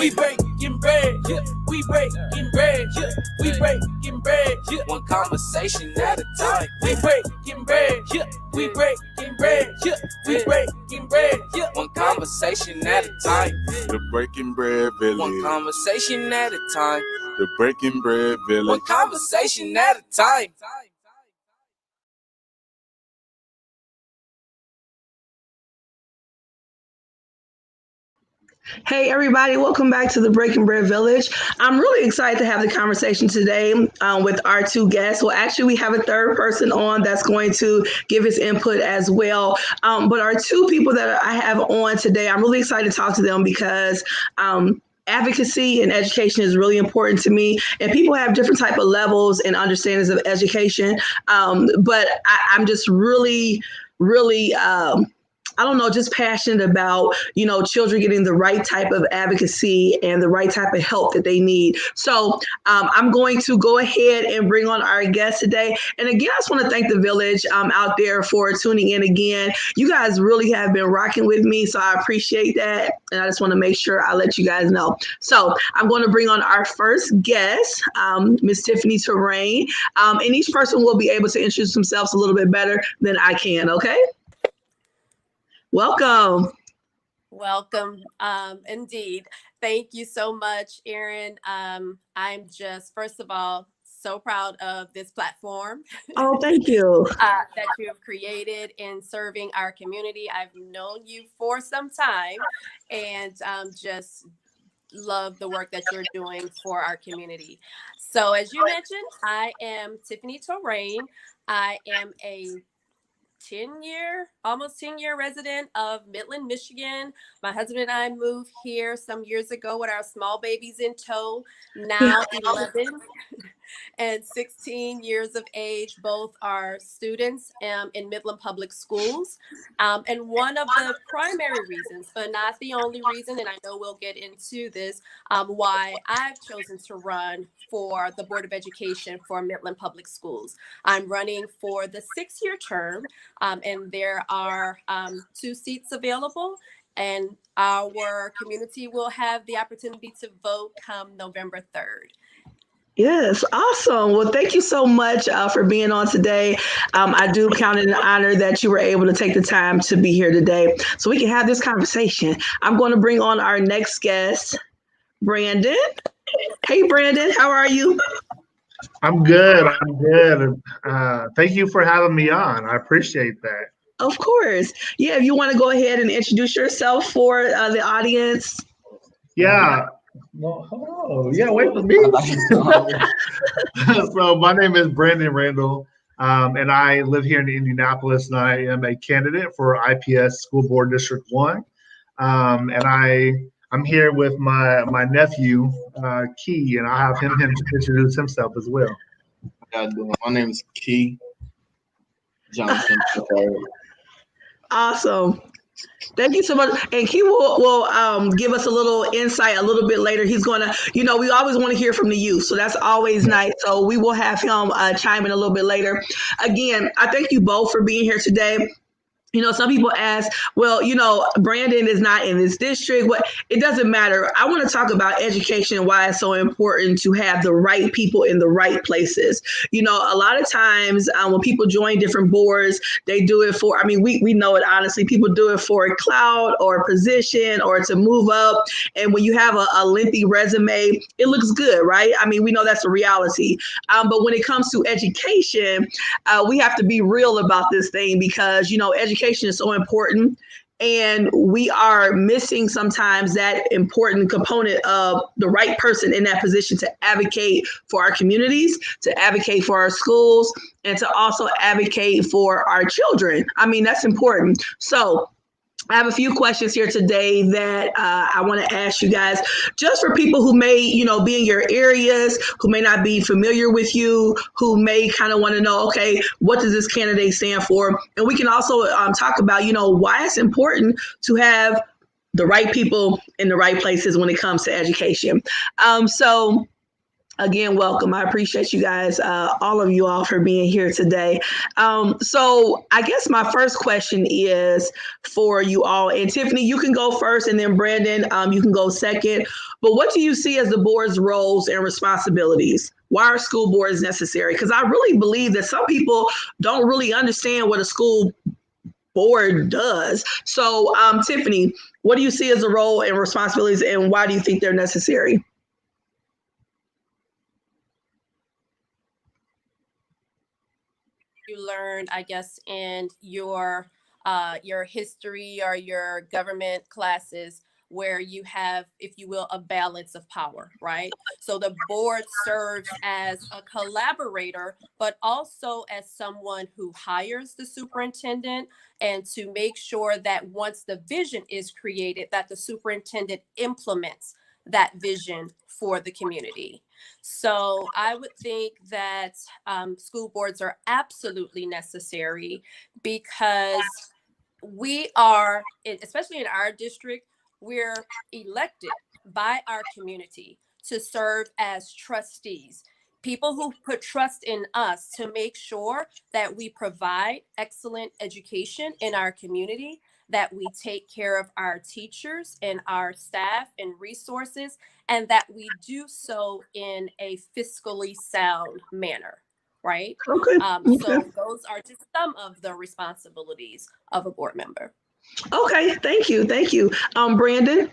We breaking bread, yeah. We breaking bread, yeah. We breaking bread, yeah. One conversation at a time. We breaking bread, yeah. We breaking bread, yeah. We breaking bread, yeah. One conversation at a time. The Breaking Bread Village. One conversation at a time. The Breaking Bread Village. One conversation at a time. Hey everybody, welcome back to the Breaking Bread Village. I'm really excited to have the conversation today with our two guests. Well, actually, we have a third person on that's going to give his input as well. But our two people that I have on today, I'm really excited to talk to them because advocacy and education is really important to me, and people have different type of levels and understandings of education. But I'm just really I don't know, just passionate about, children getting the right type of advocacy and the right type of help that they need. So I'm going to go ahead and bring on our guest today. And again, I just want to thank the village out there for tuning in again. You guys really have been rocking with me, so I appreciate that. And I just want to make sure I let you guys know. So I'm going to bring on our first guest, Miss Tiffany Terrain. And each person will be able to introduce themselves a little bit better than I can, okay? Welcome. Welcome. Indeed. Thank you so much, Erin. I'm just, first of all, so proud of this platform. Oh, thank you. That you have created in serving our community. I've known you for some time and just love the work that you're doing for our community. So as you mentioned, I am Tiffany Terrain. I am a almost 10-year resident of Midland, Michigan. My husband and I moved here some years ago with our small babies in tow, now 11 and 16 years of age. Both are students in Midland Public Schools. And one of the primary reasons, but not the only reason, and I know we'll get into this, why I've chosen to run for the Board of Education for Midland Public Schools. I'm running for the 6-year term, and there are 2 seats available, and our community will have the opportunity to vote come November 3rd. Yes, awesome. Well, thank you so much for being on today. I do count it an honor that you were able to take the time to be here today so we can have this conversation. I'm going to bring on our next guest, Brandon. Hey, Brandon, how are you? I'm good. Thank you for having me on. I appreciate that. Of course. Yeah, if you want to go ahead and introduce yourself for the audience. Yeah. Well, hello. Yeah, wait for me. So my name is Brandon Randall, and I live here in Indianapolis, and I am a candidate for IPS School Board District 1. And I'm here with my nephew, Key, and I'll have him introduce himself as well. How y'all doing? My name is Key Johnson. Awesome. Thank you so much. And Key will give us a little insight a little bit later. He's going to, we always want to hear from the youth. So that's always nice. So we will have him chime in a little bit later. Again, I thank you both for being here today. Some people ask, well, Brandon is not in this district. It doesn't matter. I want to talk about education and why it's so important to have the right people in the right places. A lot of times when people join different boards, they do it for, we know it honestly, people do it for a clout or a position or to move up. And when you have a lengthy resume, it looks good, right? We know that's a reality. But when it comes to education, we have to be real about this thing because, education is so important, and we are missing sometimes that important component of the right person in that position to advocate for our communities, to advocate for our schools, and to also advocate for our children. That's important. So I have a few questions here today that I want to ask you guys, just for people who may, be in your areas, who may not be familiar with you, who may kind of want to know, okay, what does this candidate stand for? And we can also talk about, why it's important to have the right people in the right places when it comes to education. So Again, welcome. I appreciate you guys, all of you all, for being here today. So I guess my first question is for you all. And Tiffany, you can go first, and then Brandon, you can go second. But what do you see as the board's roles and responsibilities? Why are school boards necessary? Because I really believe that some people don't really understand what a school board does. So, Tiffany, what do you see as the role and responsibilities, and why do you think they're necessary? You learned, I guess, in your history or your government classes, where you have, if you will, a balance of power, right? So the board serves as a collaborator, but also as someone who hires the superintendent, and to make sure that once the vision is created, that the superintendent implements that vision for the community. So I would think that school boards are absolutely necessary, because we are, especially in our district, we're elected by our community to serve as trustees, people who put trust in us to make sure that we provide excellent education in our community, that we take care of our teachers and our staff and resources, and that we do so in a fiscally sound manner, right? Okay. So those are just some of the responsibilities of a board member. Okay. Thank you. Thank you. Brandon.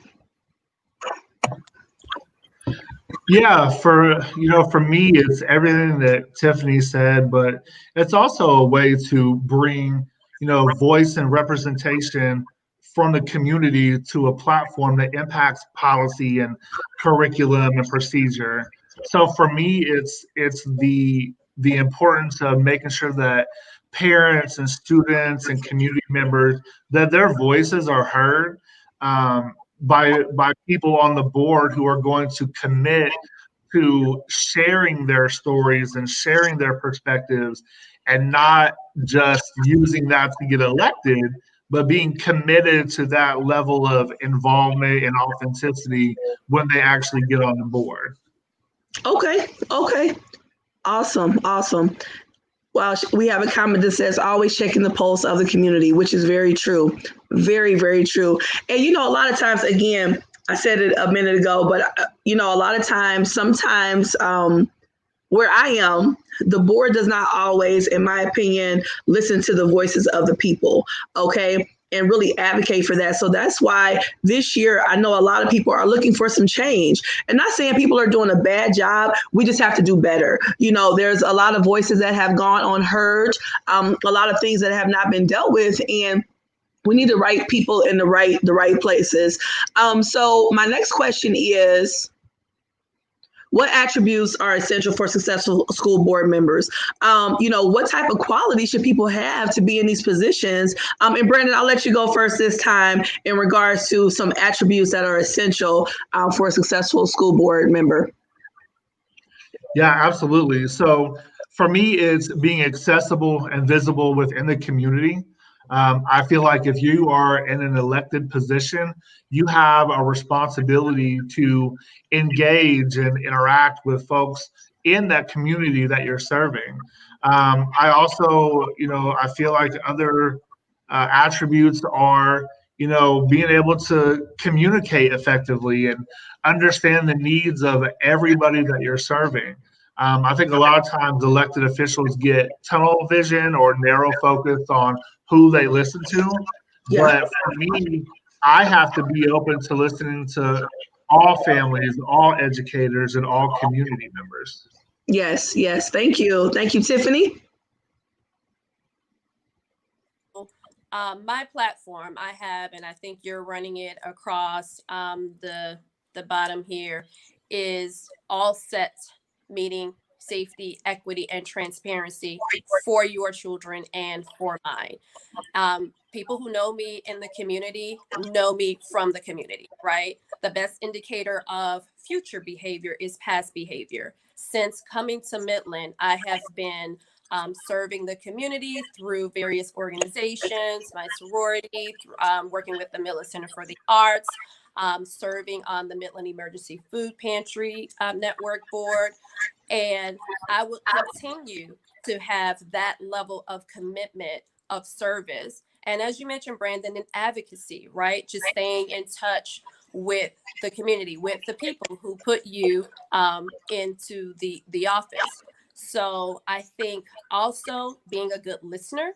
Yeah, for me, it's everything that Tiffany said, but it's also a way to bring, voice and representation from the community to a platform that impacts policy and curriculum and procedure. So for me, it's the importance of making sure that parents and students and community members, that their voices are heard, by people on the board who are going to commit to sharing their stories and sharing their perspectives, and not just using that to get elected, but being committed to that level of involvement and authenticity when they actually get on the board. Okay. Okay. Awesome. Awesome. Well, we have a comment that says always checking the pulse of the community, which is very true. Very, very true. And, a lot of times, again, I said it a minute ago, but, a lot of times, sometimes where I am, the board does not always, in my opinion, listen to the voices of the people. Okay. And really advocate for that. So that's why this year, I know a lot of people are looking for some change. And not saying people are doing a bad job. We just have to do better. There's a lot of voices that have gone unheard, a lot of things that have not been dealt with. And we need the right people in the right places. So my next question is, what attributes are essential for successful school board members? What type of quality should people have to be in these positions? And Brandon, I'll let you go first this time in regards to some attributes that are essential for a successful school board member. Yeah, absolutely. So for me, it's being accessible and visible within the community. I feel like if you are in an elected position, you have a responsibility to engage and interact with folks in that community that you're serving. I also, I feel like other attributes are, being able to communicate effectively and understand the needs of everybody that you're serving. I think a lot of times elected officials get tunnel vision or narrow focus on who they listen to. Yeah. But for me, I have to be open to listening to all families, all educators, and all community members. Yes, yes. Thank you. Thank you, Tiffany. My platform I have, and I think you're running it across the bottom here, is all set, meaning safety, equity, and transparency for your children and for mine. People who know me in the community know me from the community, right? The best indicator of future behavior is past behavior. Since coming to Midland, I have been serving the community through various organizations, my sorority, working with the Miller Center for the Arts, serving on the Midland Emergency Food Pantry Network Board. And I will continue to have that level of commitment of service. And as you mentioned, Brandon, in advocacy, right? Just staying in touch with the community, with the people who put you into the office. So I think also being a good listener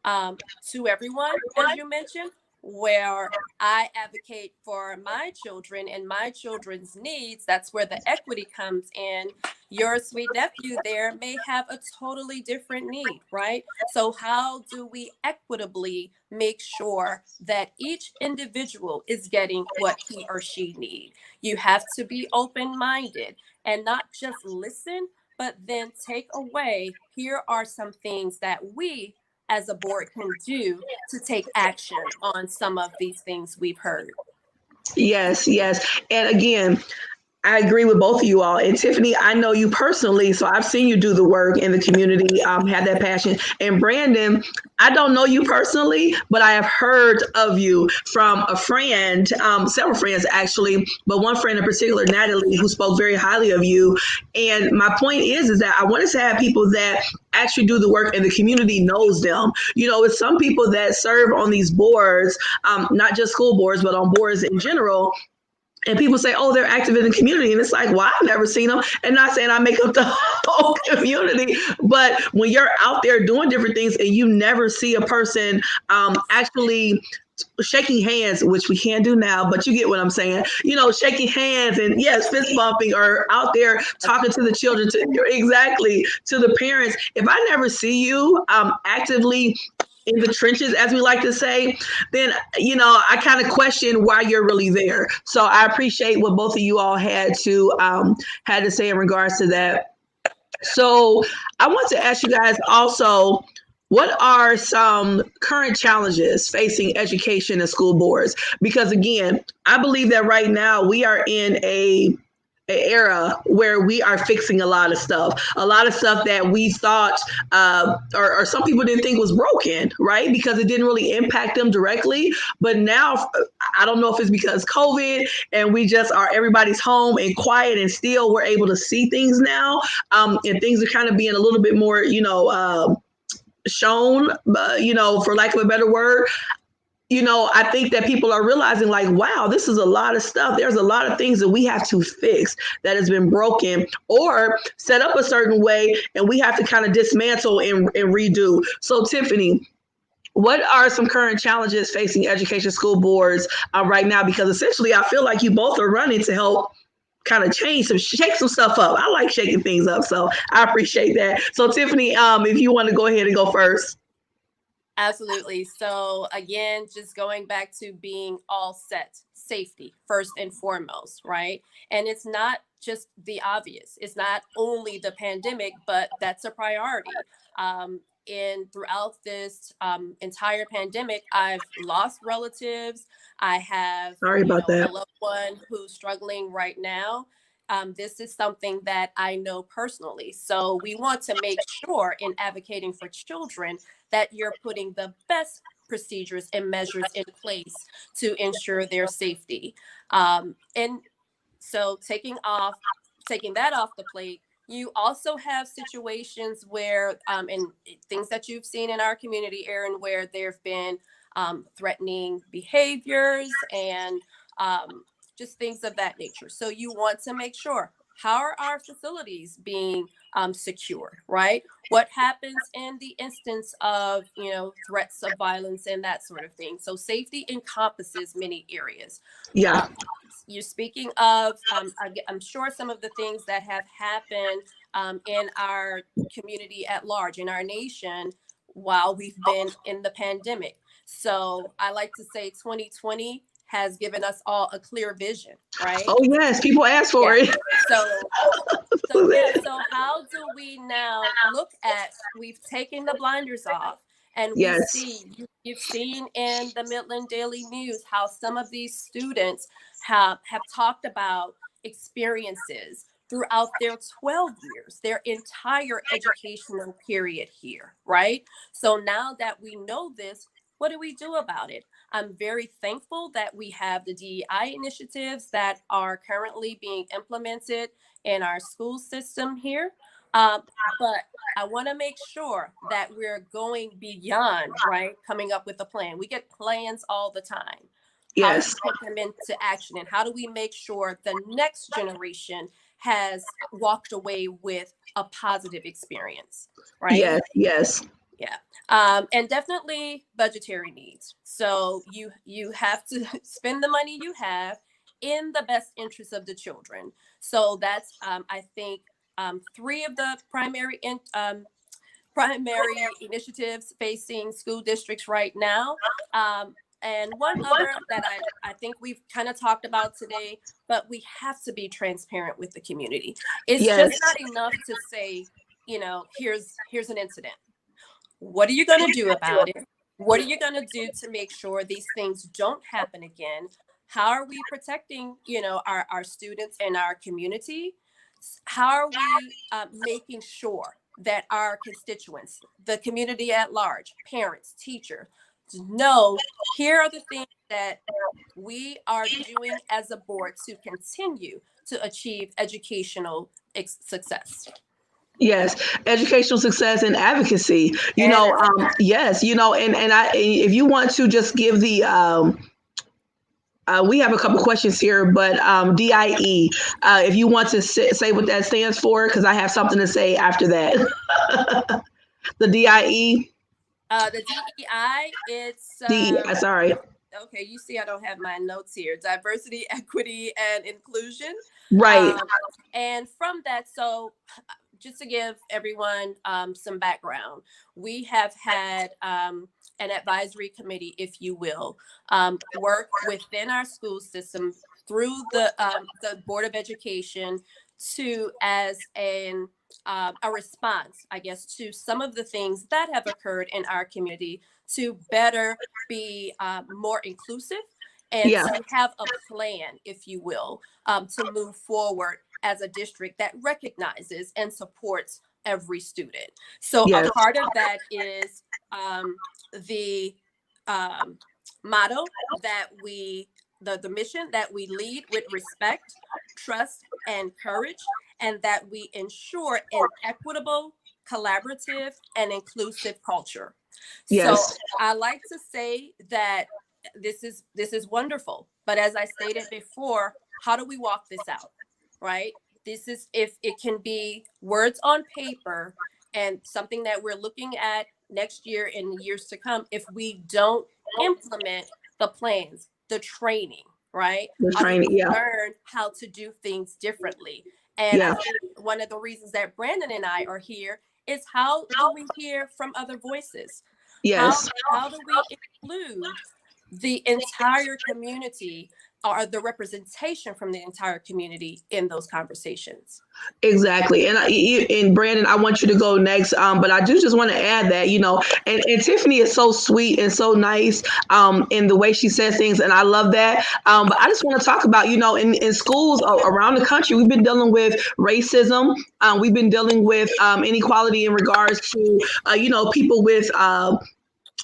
to everyone, as you mentioned, where I advocate for my children and my children's needs. That's where the equity comes in. Your sweet nephew there may have a totally different need, right? So how do we equitably make sure that each individual is getting what he or she needs? You have to be open-minded and not just listen, but then take away, here are some things that we as a board can do to take action on some of these things we've heard. Yes, yes. And again, I agree with both of you all. And Tiffany, I know you personally, so I've seen you do the work in the community, have that passion. And Brandon, I don't know you personally, but I have heard of you from a friend, several friends actually, but one friend in particular, Natalie, who spoke very highly of you. And my point is that I want us to have people that actually do the work and the community knows them. You know, it's some people that serve on these boards, not just school boards, but on boards in general. And people say, oh, they're active in the community. And it's like, well, I've never seen them. And not saying I make up the whole community, but when you're out there doing different things and you never see a person actually shaking hands, which we can't do now, but you get what I'm saying, you know, shaking hands and yes, fist bumping or out there talking to the children, exactly, to the parents. If I never see you actively in the trenches, as we like to say, then, you know, I kind of question why you're really there. So I appreciate what both of you all had to say in regards to that. So I want to ask you guys also, what are some current challenges facing education and school boards? Because again, I believe that right now we are in an era where we are fixing a lot of stuff that we thought or some people didn't think was broken, right? Because it didn't really impact them directly. But now I don't know if it's because COVID and we just are, everybody's home and quiet and still we're able to see things now, and things are kind of being a little bit more, you know, shown, you know, for lack of a better word. You know, I think that people are realizing like, wow, this is a lot of stuff. There's a lot of things that we have to fix that has been broken or set up a certain way, and we have to kind of dismantle and redo. So Tiffany, what are some current challenges facing education school boards right now? Because essentially I feel like you both are running to help kind of shake some stuff up. I like shaking things up, so I appreciate that. So Tiffany, if you want to go ahead and go first. Absolutely. So again, just going back to being all set, safety first and foremost, right? And it's not just the obvious. It's not only the pandemic, but that's a priority. And throughout this entire pandemic, I've lost relatives. I have Sorry about that. A loved one who's struggling right now. This is something that I know personally. So we want to make sure in advocating for children that you're putting the best procedures and measures in place to ensure their safety. And so taking that off the plate, you also have situations where, and things that you've seen in our community, Aaron, where there have been threatening behaviors and just things of that nature. So you want to make sure, how are our facilities being secured, right? What happens in the instance of, you know, threats of violence and that sort of thing? So safety encompasses many areas. Yeah. You're speaking of, I'm sure some of the things that have happened in our community at large, in our nation, while we've been in the pandemic. So I like to say 2020 has given us all a clear vision, right? Oh yes, people ask for it. So how do we now look at, we've taken the blinders off, and we see, you've seen in the Midland Daily News how some of these students have talked about experiences throughout their 12 years, their entire educational period here, right? So now that we know this, what do we do about it? I'm very thankful that we have the DEI initiatives that are currently being implemented in our school system here. But I want to make sure that we're going beyond, right? Coming up with a plan. We get plans all the time. How do Yes. we put them into action? And how do we make sure the next generation has walked away with a positive experience, right? Yes. Yes. Yeah. And definitely budgetary needs. So you have to spend the money you have in the best interest of the children. So that's I think three of the primary initiatives facing school districts right now. And one other that I think we've kind of talked about today, but we have to be transparent with the community. It's Yes. just not enough to say, here's an incident. What are you going to do about it? What are you going to do to make sure these things don't happen again? How are we protecting, our students and our community? How are we making sure that our constituents, the community at large, parents, teachers, know here are the things that we are doing as a board to continue to achieve educational success? Yes, educational success and advocacy. Yes, and if you want to just give the we have a couple questions here, but DIE, if you want to say what that stands for, because I have something to say after that. The DIE. The DEI, it's DEI, sorry. Okay, you see, I don't have my notes here. Diversity, equity, and inclusion. Right. And from that, so just to give everyone some background, we have had an advisory committee, if you will, work within our school system through the Board of Education as a response, I guess, to some of the things that have occurred in our community to better be more inclusive and to have a plan, if you will, to move forward as a district that recognizes and supports every student. So a part of that is the motto that the mission that we lead with respect, trust, and courage, and that we ensure an equitable, collaborative, and inclusive culture. Yes. So I like to say that this is wonderful, but as I stated before, how do we walk this out, right? This is, if it can be words on paper and something that we're looking at next year and years to come, if we don't implement the plans, the training, right? The training, learn how to do things differently. And I think one of the reasons that Brandon and I are here is how do we hear from other voices? Yes. How do we include the entire community or the representation from the entire community in those conversations? Exactly. And Brandon, I want you to go next. But I do just want to add that, and Tiffany is so sweet and so nice in the way she says things. And I love that. But I just want to talk about, in schools around the country, we've been dealing with racism. We've been dealing with inequality in regards to, people with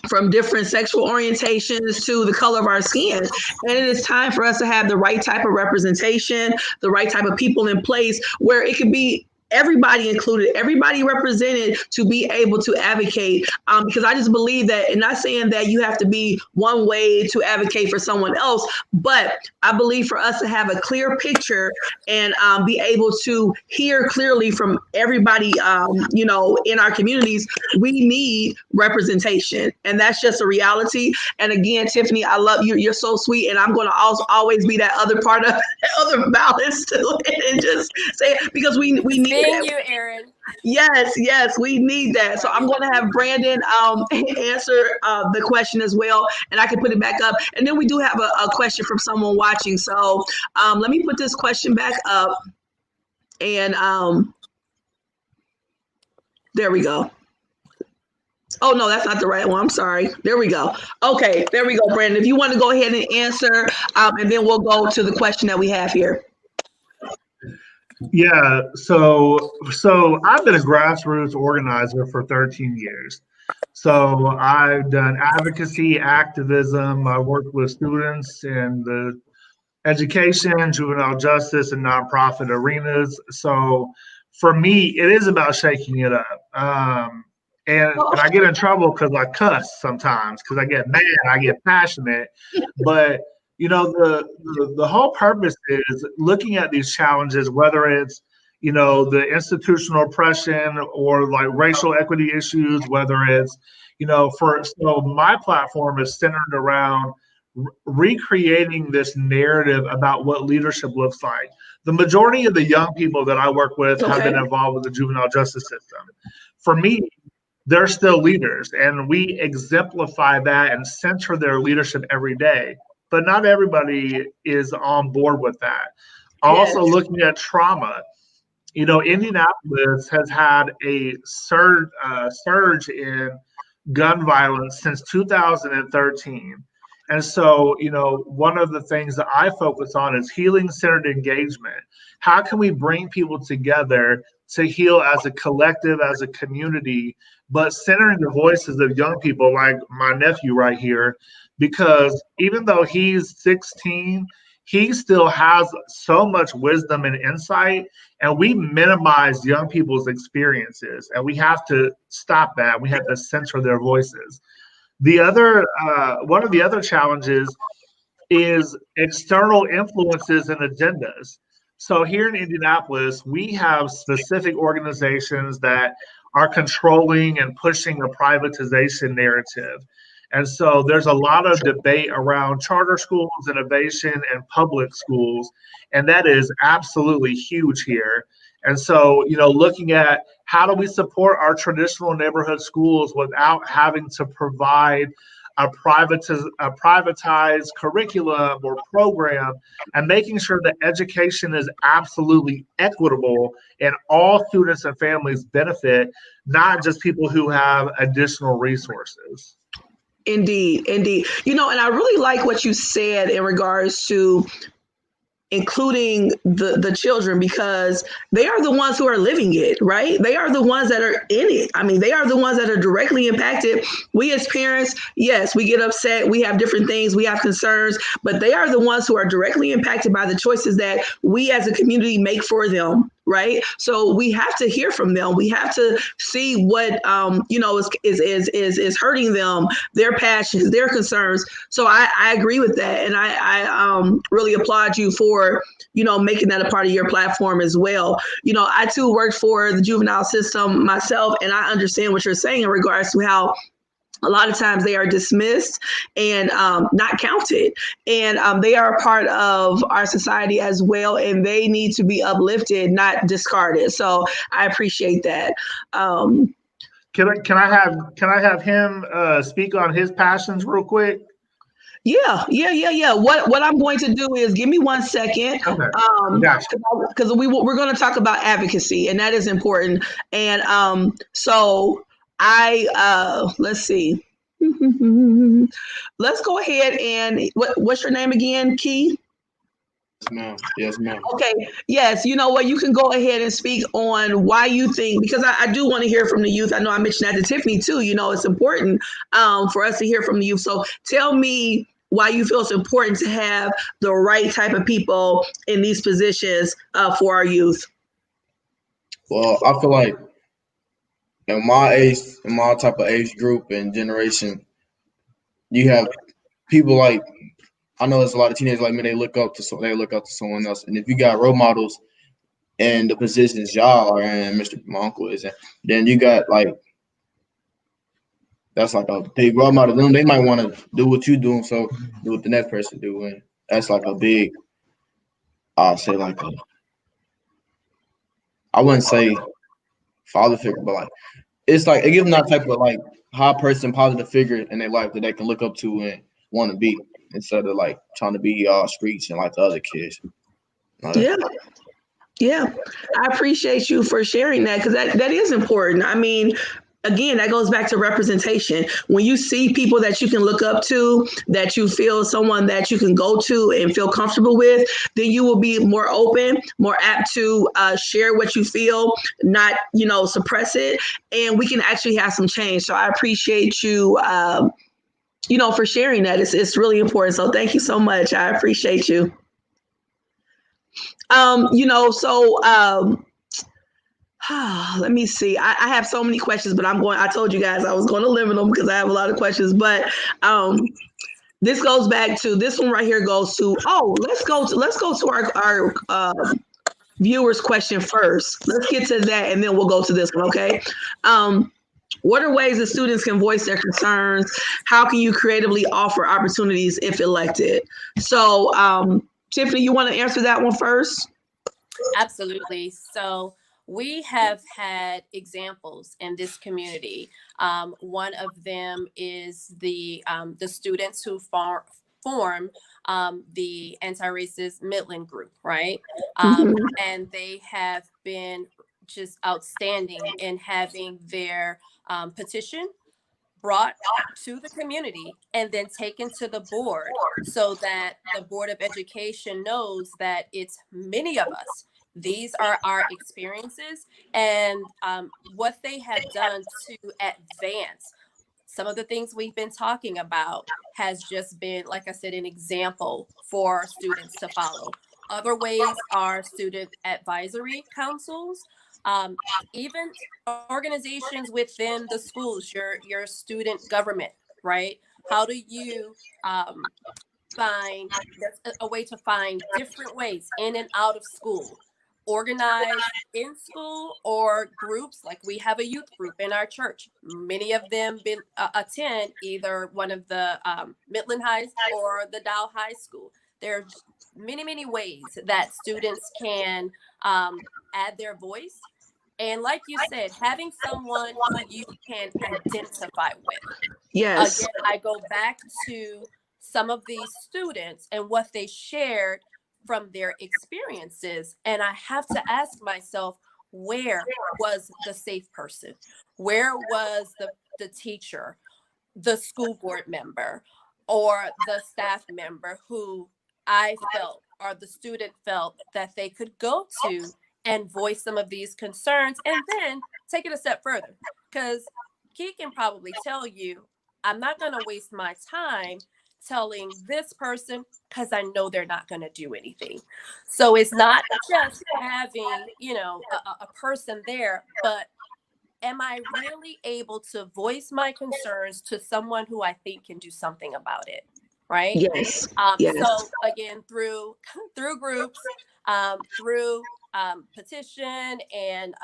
from different sexual orientations to the color of our skin. And it is time for us to have the right type of representation, the right type of people in place where it could be everybody included, everybody represented to be able to advocate. Because I just believe that, and not saying that you have to be one way to advocate for someone else, but I believe for us to have a clear picture and be able to hear clearly from everybody, in our communities, we need representation. And that's just a reality. And again, Tiffany, I love you. You're so sweet. And I'm going to also always be that other part of that other balance to it and just say it, because we need Thank you, Erin. Yes, we need that. So I'm going to have Brandon answer the question as well, and I can put it back up. And then we do have a question from someone watching. So let me put this question back up, and there we go. Oh, no, that's not the right one. I'm sorry. There we go. Okay, there we go, Brandon. If you want to go ahead and answer, and then we'll go to the question that we have here. Yeah, so I've been a grassroots organizer for 13 years. So I've done advocacy, activism. I worked with students in the education, juvenile justice, and nonprofit arenas. So for me, it is about shaking it up. And I get in trouble because I cuss sometimes because I get mad, I get passionate. But the whole purpose is looking at these challenges, whether it's the institutional oppression or like racial equity issues, whether it's so my platform is centered around recreating this narrative about what leadership looks like. The majority of the young people that I work with have been involved with the juvenile justice system. For me, they're still leaders, and we exemplify that and center their leadership every day. But not everybody is on board with that. Also, looking at trauma, Indianapolis has had a surge in gun violence since 2013. And so, one of the things that I focus on is healing-centered engagement. How can we bring people together to heal as a collective, as a community, but centering the voices of young people like my nephew right here? Because even though he's 16, he still has so much wisdom and insight, and we minimize young people's experiences, and we have to stop that. We have to censor their voices. The other, one of the other challenges is external influences and agendas. So here in Indianapolis, we have specific organizations that are controlling and pushing a privatization narrative. And so there's a lot of debate around charter schools, innovation, and public schools, and that is absolutely huge here. And so, looking at how do we support our traditional neighborhood schools without having to provide a privatized curriculum or program, and making sure that education is absolutely equitable and all students and families benefit, not just people who have additional resources. Indeed. And I really like what you said in regards to including the children, because they are the ones who are living it, right? They are the ones that are in it. I mean, they are the ones that are directly impacted. We as parents, yes, we get upset. We have different things. We have concerns, but they are the ones who are directly impacted by the choices that we as a community make for them. Right. So we have to hear from them. We have to see what, is hurting them, their passions, their concerns. So I agree with that. And I really applaud you for, making that a part of your platform as well. I too worked for the juvenile system myself, and I understand what you're saying in regards to how a lot of times they are dismissed and not counted, and they are a part of our society as well, and they need to be uplifted, not discarded. So I appreciate that. Can I have him speak on his passions real quick? Yeah. What I'm going to do is give me 1 second, because we're going to talk about advocacy, and that is important. And so let's see. Let's go ahead and what's your name again, Key? Yes, ma'am. Okay. Yes. You know what? You can go ahead and speak on why you think, because I do want to hear from the youth. I know I mentioned that to Tiffany too. It's important for us to hear from the youth. So tell me why you feel it's important to have the right type of people in these positions for our youth. Well, I feel like in my type of age group and generation, you have people like, I know there's a lot of teenagers like me, they look up to someone else. And if you got role models in the positions y'all are in, my uncle is in, then you got that's like a big role model. Then they might want to do what you're doing, so do what the next person do. And that's like a big, I'll say I wouldn't say father figure, but it's it gives them that type of high person, positive figure in their life that they can look up to and want to be, instead of trying to be streets and the other kids. Yeah. I appreciate you for sharing that, because that is important. I mean, again, that goes back to representation. When you see people that you can look up to, that you feel someone that you can go to and feel comfortable with, then you will be more open, more apt to share what you feel, not, suppress it. And we can actually have some change. So I appreciate you, for sharing that. It's really important. So thank you so much. I appreciate you. Let me see. I have so many questions, but I told you guys I was going to limit them because I have a lot of questions. But this goes back to this one right here goes to, let's go to our viewers' question first. Let's get to that and then we'll go to this one, okay? What are ways that students can voice their concerns? How can you creatively offer opportunities if elected? So, Tiffany, you want to answer that one first? Absolutely. So we have had examples in this community. One of them is the students who form the anti-racist Midland group, right? And they have been just outstanding in having their petition brought to the community and then taken to the board so that the Board of Education knows that it's many of us. These are our experiences and what they have done to advance some of the things we've been talking about has just been, like I said, an example for students to follow. Other ways are student advisory councils, even organizations within the schools, your student government, right? How do you find a way to find different ways in and out of school? Organized in school or groups, like we have a youth group in our church. Many of them attend either one of the Midland Highs or the Dow High School. There's many ways that students can add their voice. And like you said, having someone who you can identify with. Yes. Again, I go back to some of these students and what they shared from their experiences. And I have to ask myself, where was the safe person? Where was the teacher, the school board member, or the staff member who I felt or the student felt that they could go to and voice some of these concerns and then take it a step further? Because he can probably tell you, I'm not going to waste my time telling this person because I know they're not going to do anything. So it's not just having, a person there, but am I really able to voice my concerns to someone who I think can do something about it? Right? Yes. So again, through groups, through petition and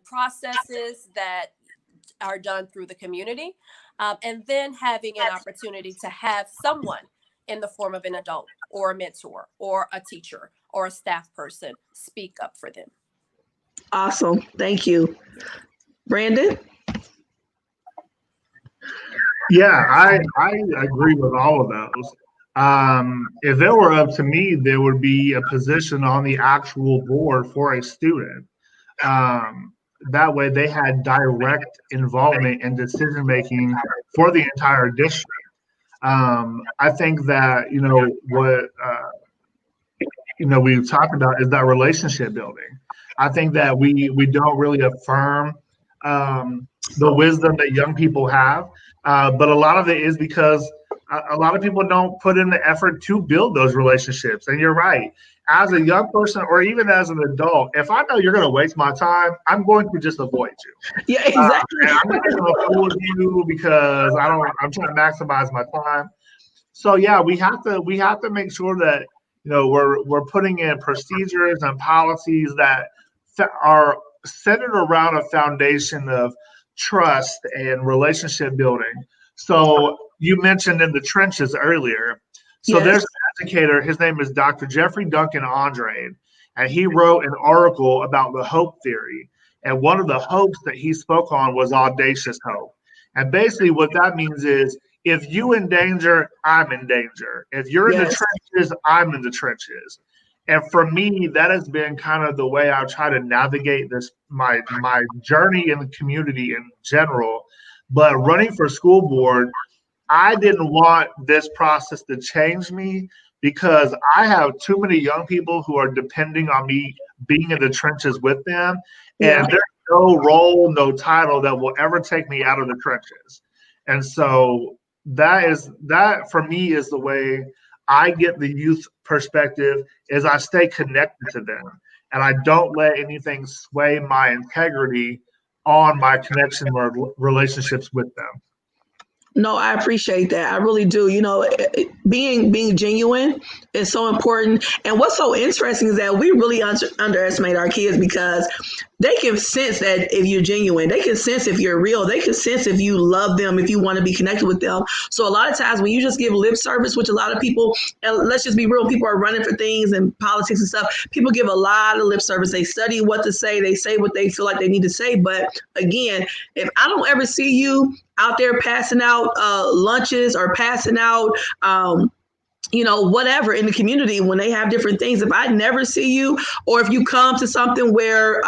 processes that are done through the community, and then having an opportunity to have someone in the form of an adult or a mentor or a teacher or a staff person speak up for them. Awesome. Thank you. Brandon? Yeah, I agree with all of those. If it were up to me, there would be a position on the actual board for a student. That way they had direct involvement in decision making for the entire district. I think that, what we've talked about is that relationship building. I think that we don't really affirm the wisdom that young people have, but a lot of it is because a lot of people don't put in the effort to build those relationships. And you're right. As a young person or even as an adult, if I know you're going to waste my time, I'm going to just avoid you. Yeah, exactly. I'm not going to fool with you because I'm trying to maximize my time. So yeah, we have to make sure that we're putting in procedures and policies that are centered around a foundation of trust and relationship building. So you mentioned in the trenches earlier. So Yes. There's an educator, his name is Dr. Jeffrey Duncan Andrade, and he wrote an article about the hope theory. And one of the hopes that he spoke on was audacious hope. And basically what that means is if you in danger, I'm in danger. If you're in the trenches, I'm in the trenches. And for me, that has been kind of the way I try to navigate this my journey in the community in general. But running for school board, I didn't want this process to change me because I have too many young people who are depending on me being in the trenches with them. Yeah. And there's no role, no title that will ever take me out of the trenches. And so that for me is the way I get the youth perspective, is I stay connected to them and I don't let anything sway my integrity on my connection or relationships with them. No, I appreciate that. I really do. You know, being genuine is so important. And what's so interesting is that we really underestimate our kids because they can sense that if you're genuine, they can sense if you're real, they can sense if you love them, if you want to be connected with them. So a lot of times when you just give lip service, which a lot of people, and let's just be real, people are running for things and politics and stuff. People give a lot of lip service. They study what to say. They say what they feel like they need to say. But again, if I don't ever see you out there passing out lunches or passing out, whatever in the community when they have different things, if I never see you, or if you come to something where,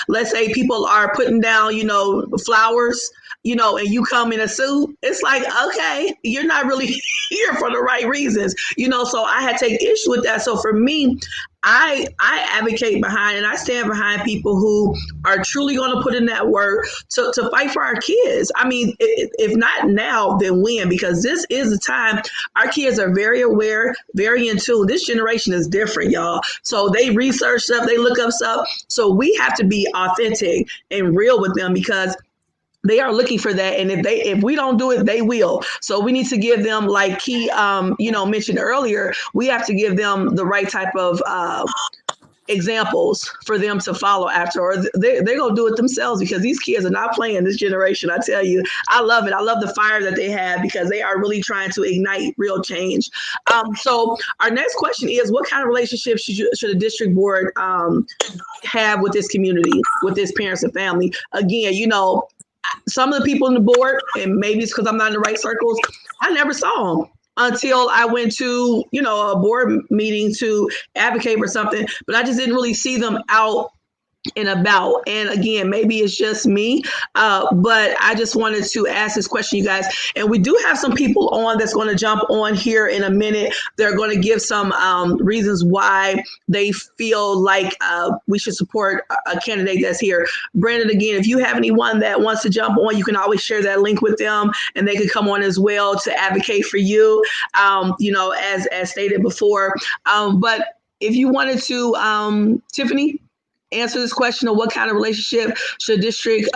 let's say people are putting down, flowers, and you come in a suit, it's like, okay, you're not really here for the right reasons, so I had to take issue with that. So for me, I advocate behind and I stand behind people who are truly going to put in that work to fight for our kids. I mean, if not now, then when? Because this is the time our kids are very aware, very in tune. This generation is different, y'all. So they research stuff, they look up stuff. So we have to be authentic and real with them because they are looking for that. And if we don't do it, they will. So we need to give them, like Key, mentioned earlier, we have to give them the right type of examples for them to follow after, or they're going to do it themselves because these kids are not playing this generation. I tell you, I love it. I love the fire that they have because they are really trying to ignite real change. So our next question is, what kind of relationship should a district board have with this community, with its parents and family? Again, some of the people on the board, and maybe it's because I'm not in the right circles, I never saw them until I went to, a board meeting to advocate for something, but I just didn't really see them out and about. And again, maybe it's just me, but I just wanted to ask this question, you guys. And we do have some people on that's going to jump on here in a minute. They're going to give some reasons why they feel like we should support a candidate that's here. Brandon, again, if you have anyone that wants to jump on, you can always share that link with them and they could come on as well to advocate for you, as stated before. But if you wanted to, Tiffany, answer this question of what kind of relationship should district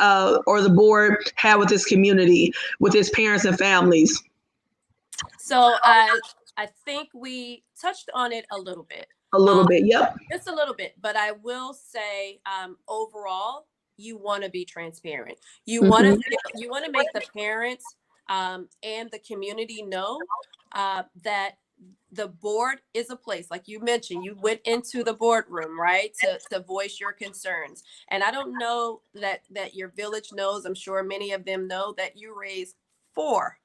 or the board have with this community, with its parents and families? So I think we touched on it a little bit. A little bit, yep. Just a little bit, but I will say overall, you want to be transparent. You want to make the parents and the community know that the board is a place, like you mentioned, you went into the boardroom, right, to voice your concerns. And I don't know that your village knows, I'm sure many of them know that you raised 4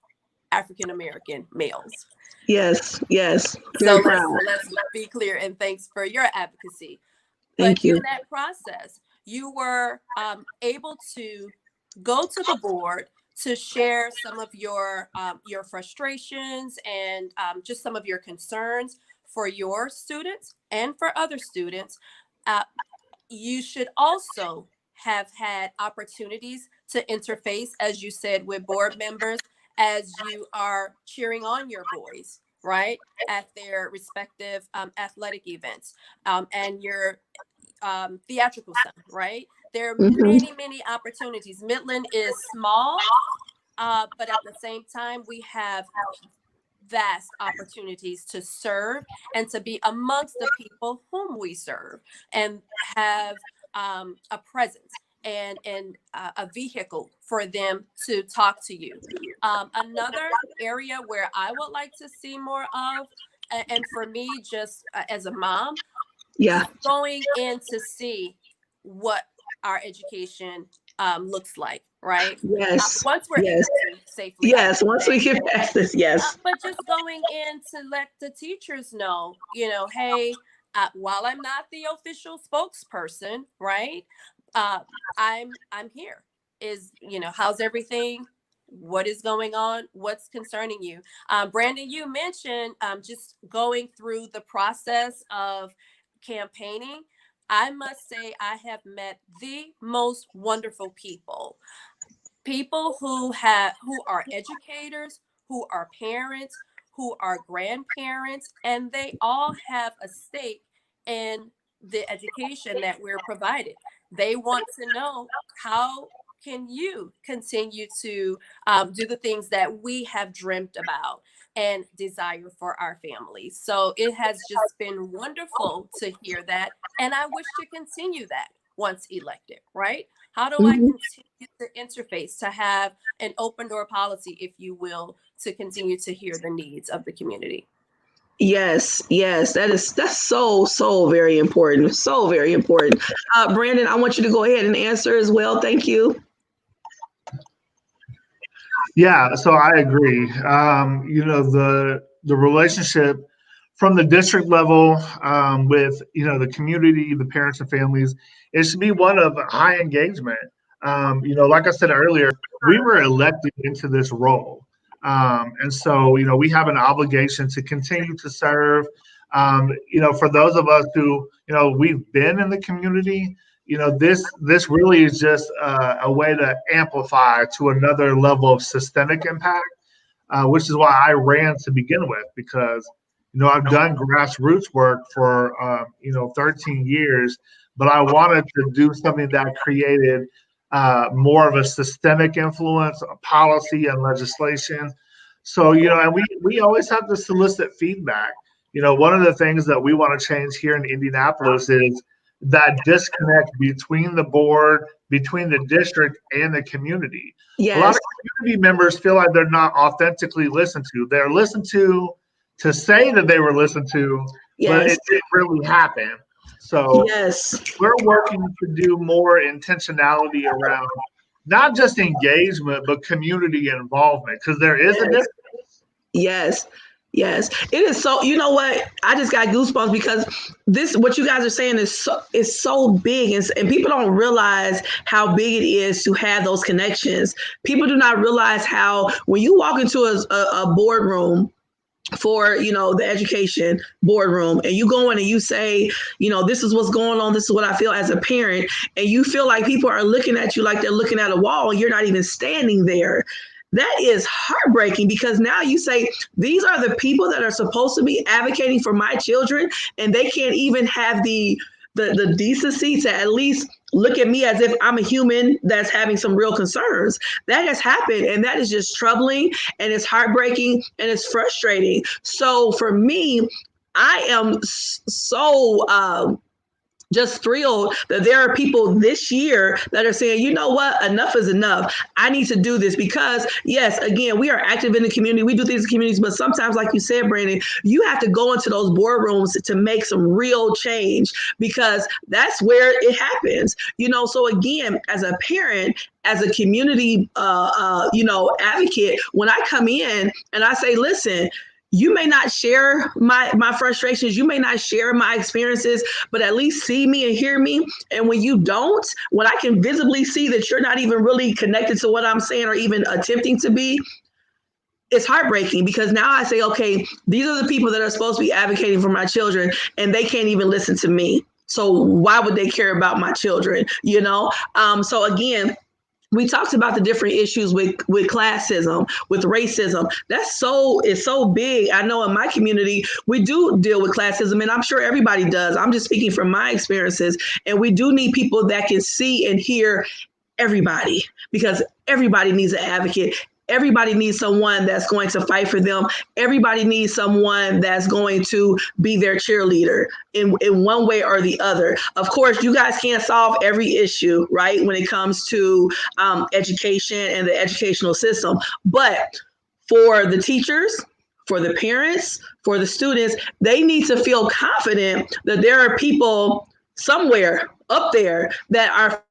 African-American males. Yes. So let's be clear, and thanks for your advocacy. Thank you. In that process, you were able to go to the board to share some of your frustrations and just some of your concerns for your students and for other students. You should also have had opportunities to interface, as you said, with board members as you are cheering on your boys, right, at their respective athletic events and your theatrical stuff, right? There are many opportunities. Midland is small, but at the same time, we have vast opportunities to serve and to be amongst the people whom we serve and have a presence and a vehicle for them to talk to you. Another area where I would like to see more of, and for me, just as a mom, going in to see what our education looks like, right? Yes. Once we're safely. Yes. Once we get past this, yes. But just going in to let the teachers know, hey, while I'm not the official spokesperson, right? I'm here. How's everything? What is going on? What's concerning you? Brandon, you mentioned just going through the process of campaigning. I must say I have met the most wonderful people who are educators, who are parents, who are grandparents, and they all have a stake in the education that we're provided. They want to know, how can you continue to do the things that we have dreamt about and desire for our families. So it has just been wonderful to hear that, and I wish to continue that once elected, right? How do I continue to interface, to have an open door policy, if you will, to continue to hear the needs of the community? Yes, that's so very important. So very important. Brandon, I want you to go ahead and answer as well. Thank you. Yeah, so I agree. The relationship from the district level with the community, the parents and families, it should be one of high engagement. Like I said earlier, we were elected into this role, and so we have an obligation to continue to serve. For those of us who we've been in the community, this really is just a way to amplify to another level of systemic impact, which is why I ran to begin with, because I've done grassroots work for 13 years, but I wanted to do something that created more of a systemic influence, policy and legislation. So and we always have to solicit feedback. One of the things that we want to change here in Indianapolis is that disconnect between the board, between the district and the community. Yes. A lot of community members feel like they're not authentically listened to. They're listened to say that they were listened to, but it didn't really happen. So we're working to do more intentionality around not just engagement, but community involvement, because there is a difference. Yes, it is. So you know what? I just got goosebumps because what you guys are saying is so big, and people don't realize how big it is to have those connections. People do not realize how when you walk into a boardroom for the education boardroom, and you go in and you say, this is what's going on, this is what I feel as a parent, and you feel like people are looking at you like they're looking at a wall and you're not even standing there. That is heartbreaking, because now you say, these are the people that are supposed to be advocating for my children, and they can't even have the decency to at least look at me as if I'm a human that's having some real concerns. That has happened, and that is just troubling, and it's heartbreaking, and it's frustrating. So for me, I am so just thrilled that there are people this year that are saying, you know what, enough is enough. I need to do this, because yes, again, we are active in the community. We do things in communities, but sometimes, like you said, Brandon, you have to go into those boardrooms to make some real change, because that's where it happens. So again, as a parent, as a community, advocate, when I come in and I say, listen, you may not share my frustrations, you may not share my experiences, but at least see me and hear me. And when you don't, when I can visibly see that you're not even really connected to what I'm saying or even attempting to be, it's heartbreaking, because now I say, okay, these are the people that are supposed to be advocating for my children, and they can't even listen to me. So why would they care about my children? So again, we talked about the different issues with classism, with racism. It's so big. I know in my community, we do deal with classism, and I'm sure everybody does. I'm just speaking from my experiences. And we do need people that can see and hear everybody, because everybody needs an advocate. Everybody needs someone that's going to fight for them. Everybody needs someone that's going to be their cheerleader in one way or the other. Of course, you guys can't solve every issue, right, when it comes to education and the educational system. But for the teachers, for the parents, for the students, they need to feel confident that there are people somewhere up there that are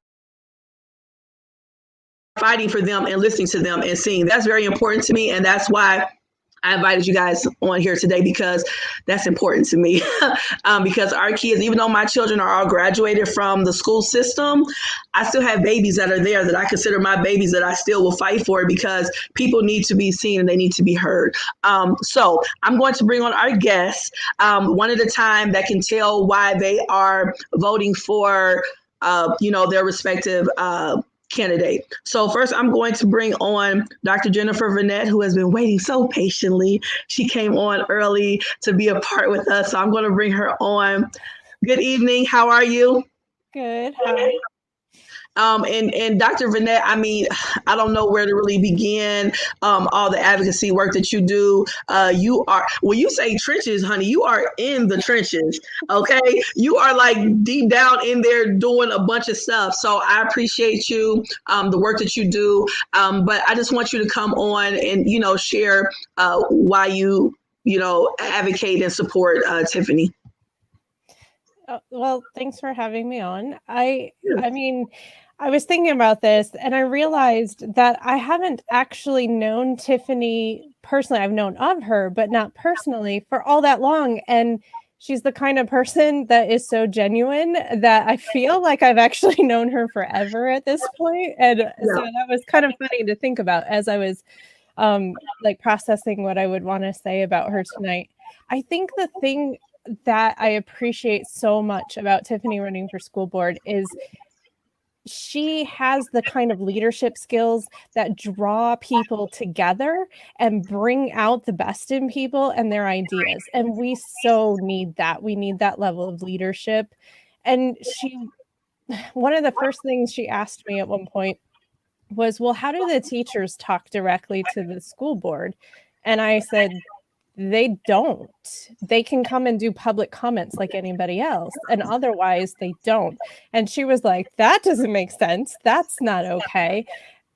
fighting for them and listening to them and seeing. That's very important to me. And that's why I invited you guys on here today because that's important to me. Because our kids, even though my children are all graduated from the school system, I still have babies that are there that I consider my babies that I still will fight for because people need to be seen and they need to be heard. So I'm going to bring on our guests, one at a time, that can tell why they are voting for, their respective candidate. So first, I'm going to bring on Dr. Jennifer Vanette, who has been waiting so patiently. She came on early to be a part with us, so I'm going to bring her on. Good evening. How are you? Good. Hi. And Dr. Vanette, I mean, I don't know where to really begin. All the advocacy work that you do, you are, when you say trenches, honey, you are in the trenches. Okay, you are like deep down in there doing a bunch of stuff. So I appreciate you, the work that you do. But I just want you to come on and share why you advocate and support Tiffany. Well, thanks for having me on. I mean, I was thinking about this and I realized that I haven't actually known Tiffany personally. I've known of her, but not personally for all that long. And she's the kind of person that is so genuine that I feel like I've actually known her forever at this point. And so that was kind of funny to think about as I was like processing what I would want to say about her tonight. I think the thing that I appreciate so much about Tiffany running for school board is she has the kind of leadership skills that draw people together and bring out the best in people and their ideas. And we so need that. We need that level of leadership. And one of the first things she asked me at one point was, well, how do the teachers talk directly to the school board? And I said, they don't. They can come and do public comments like anybody else, and otherwise they don't. And she was like, that doesn't make sense. That's not okay.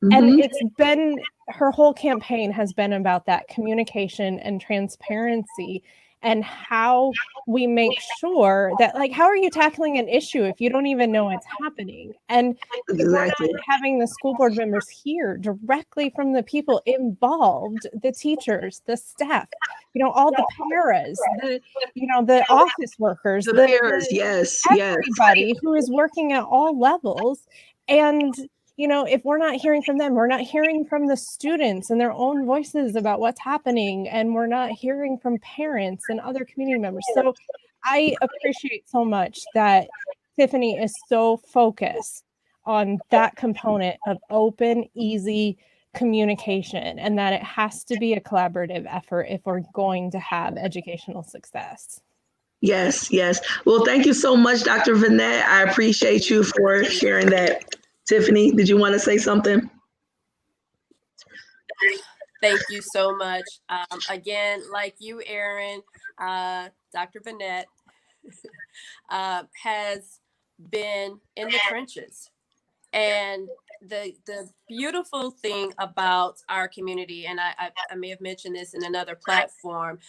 Mm-hmm. And it's been, her whole campaign has been about that communication and transparency and how we make sure that, like, how are you tackling an issue if you don't even know it's happening? And exactly. Having the school board members hear directly from the people involved, the teachers, the staff, all the paras, the office workers, the paras, yes, everybody who is working at all levels. And if we're not hearing from them, we're not hearing from the students and their own voices about what's happening, and we're not hearing from parents and other community members. So I appreciate so much that Tiffany is so focused on that component of open, easy communication, and that it has to be a collaborative effort if we're going to have educational success. Yes. Well, thank you so much, Dr. Vanette. I appreciate you for sharing that. Tiffany, did you want to say something? Thank you so much. Again, like you, Aaron, Dr. Vanette has been in the trenches. And the beautiful thing about our community, and I may have mentioned this in another platform,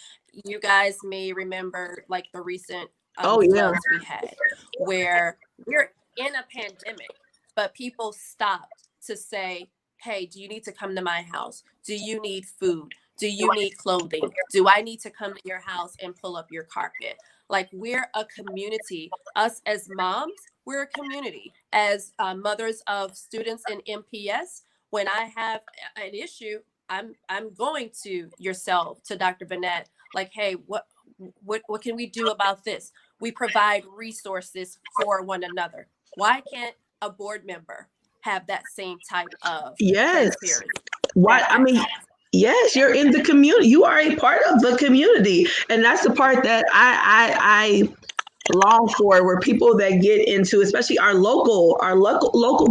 you guys may remember like the recent floods we had, where we're in a pandemic. But people stopped to say, hey, do you need to come to my house? Do you need food? Do you need clothing? Do I need to come to your house and pull up your carpet? Like, we're a community. Us as moms, we're a community. As mothers of students in MPS, when I have an issue, I'm going to yourself, to Dr. Vanette, like, hey, what can we do about this? We provide resources for one another. Why can't a board member have that same type of transparency? Why? I mean, yes, you're in the community. You are a part of the community, and that's the part that I long for, where people that get into, especially our local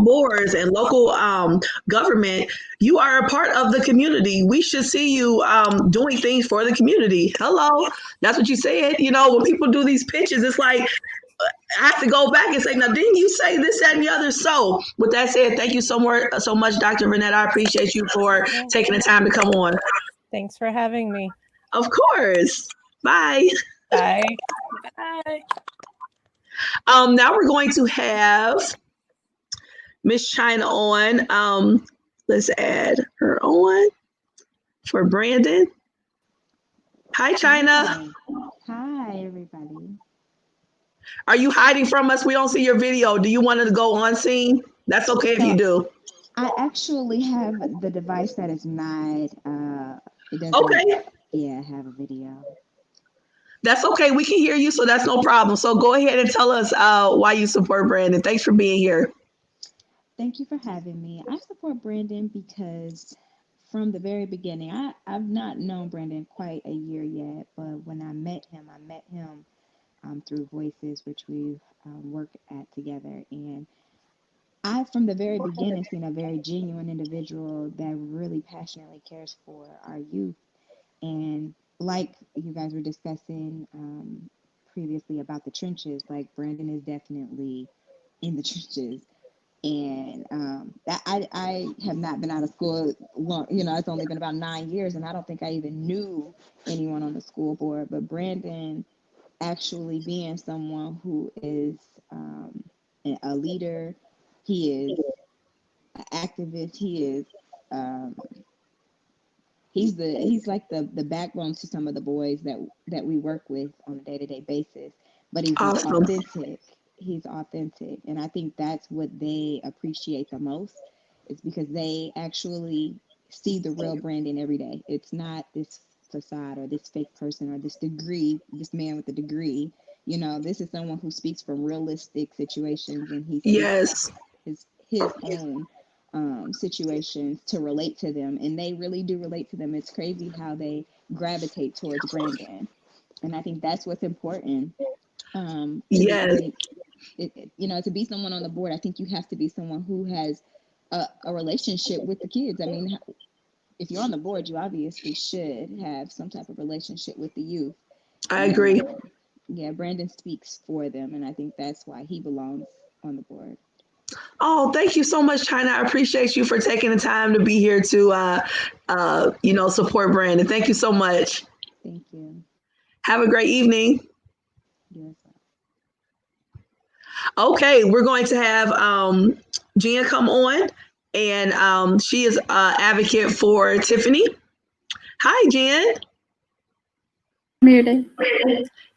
boards and local government, you are a part of the community. We should see you doing things for the community. Hello, that's what you said. When people do these pitches, it's like, I have to go back and say, now, didn't you say this, that, and the other? So with that said, thank you so much, Dr. Vanette. I appreciate you for taking the time to come on. Thanks for having me. Of course. Bye. Bye. Bye. Now we're going to have Miss China on. Let's add her on for Brandon. Hi, China. Hi. Hi, everybody. Are you hiding from us? We don't see your video. Do you want to go on scene? That's okay if you So do. I actually have the device that is not, it doesn't, Okay. yeah, have a video. That's okay. We can hear you, so that's no problem. So go ahead and tell us why you support Brandon. Thanks for being here. Thank you for having me. I support Brandon because from the very beginning, I've not known Brandon quite a year yet, but when I met him through Voices, which we've worked at together. And I, from the very beginning, seen a very genuine individual that really passionately cares for our youth. And like you guys were discussing previously about the trenches, like Brandon is definitely in the trenches. And I have not been out of school long, it's only been about 9 years, and I don't think I even knew anyone on the school board. But Brandon actually being someone who is a leader, he is an activist, he's like the backbone to some of the boys that we work with on a day-to-day basis. But he's Awesome. authentic. He's authentic, and I think that's what they appreciate the most, is because they actually see the real Brandon every day. It's not this facade or this fake person or this man with a degree. This is someone who speaks from realistic situations, and he speaks Yes. his own situations to relate to them, and they really do relate to them. It's crazy how they gravitate towards Brandon, and I think that's what's important. Yes. To be someone on the board, I think you have to be someone who has a relationship with the kids. I mean, if you're on the board, you obviously should have some type of relationship with the youth. I agree. Yeah, Brandon speaks for them, and I think that's why he belongs on the board. Oh, thank you so much, China. I appreciate you for taking the time to be here to, support Brandon. Thank you so much. Thank you. Have a great evening. You as well. Okay, we're going to have Gina come on, and she is an advocate for Tiffany. Hi, Jen. Muted.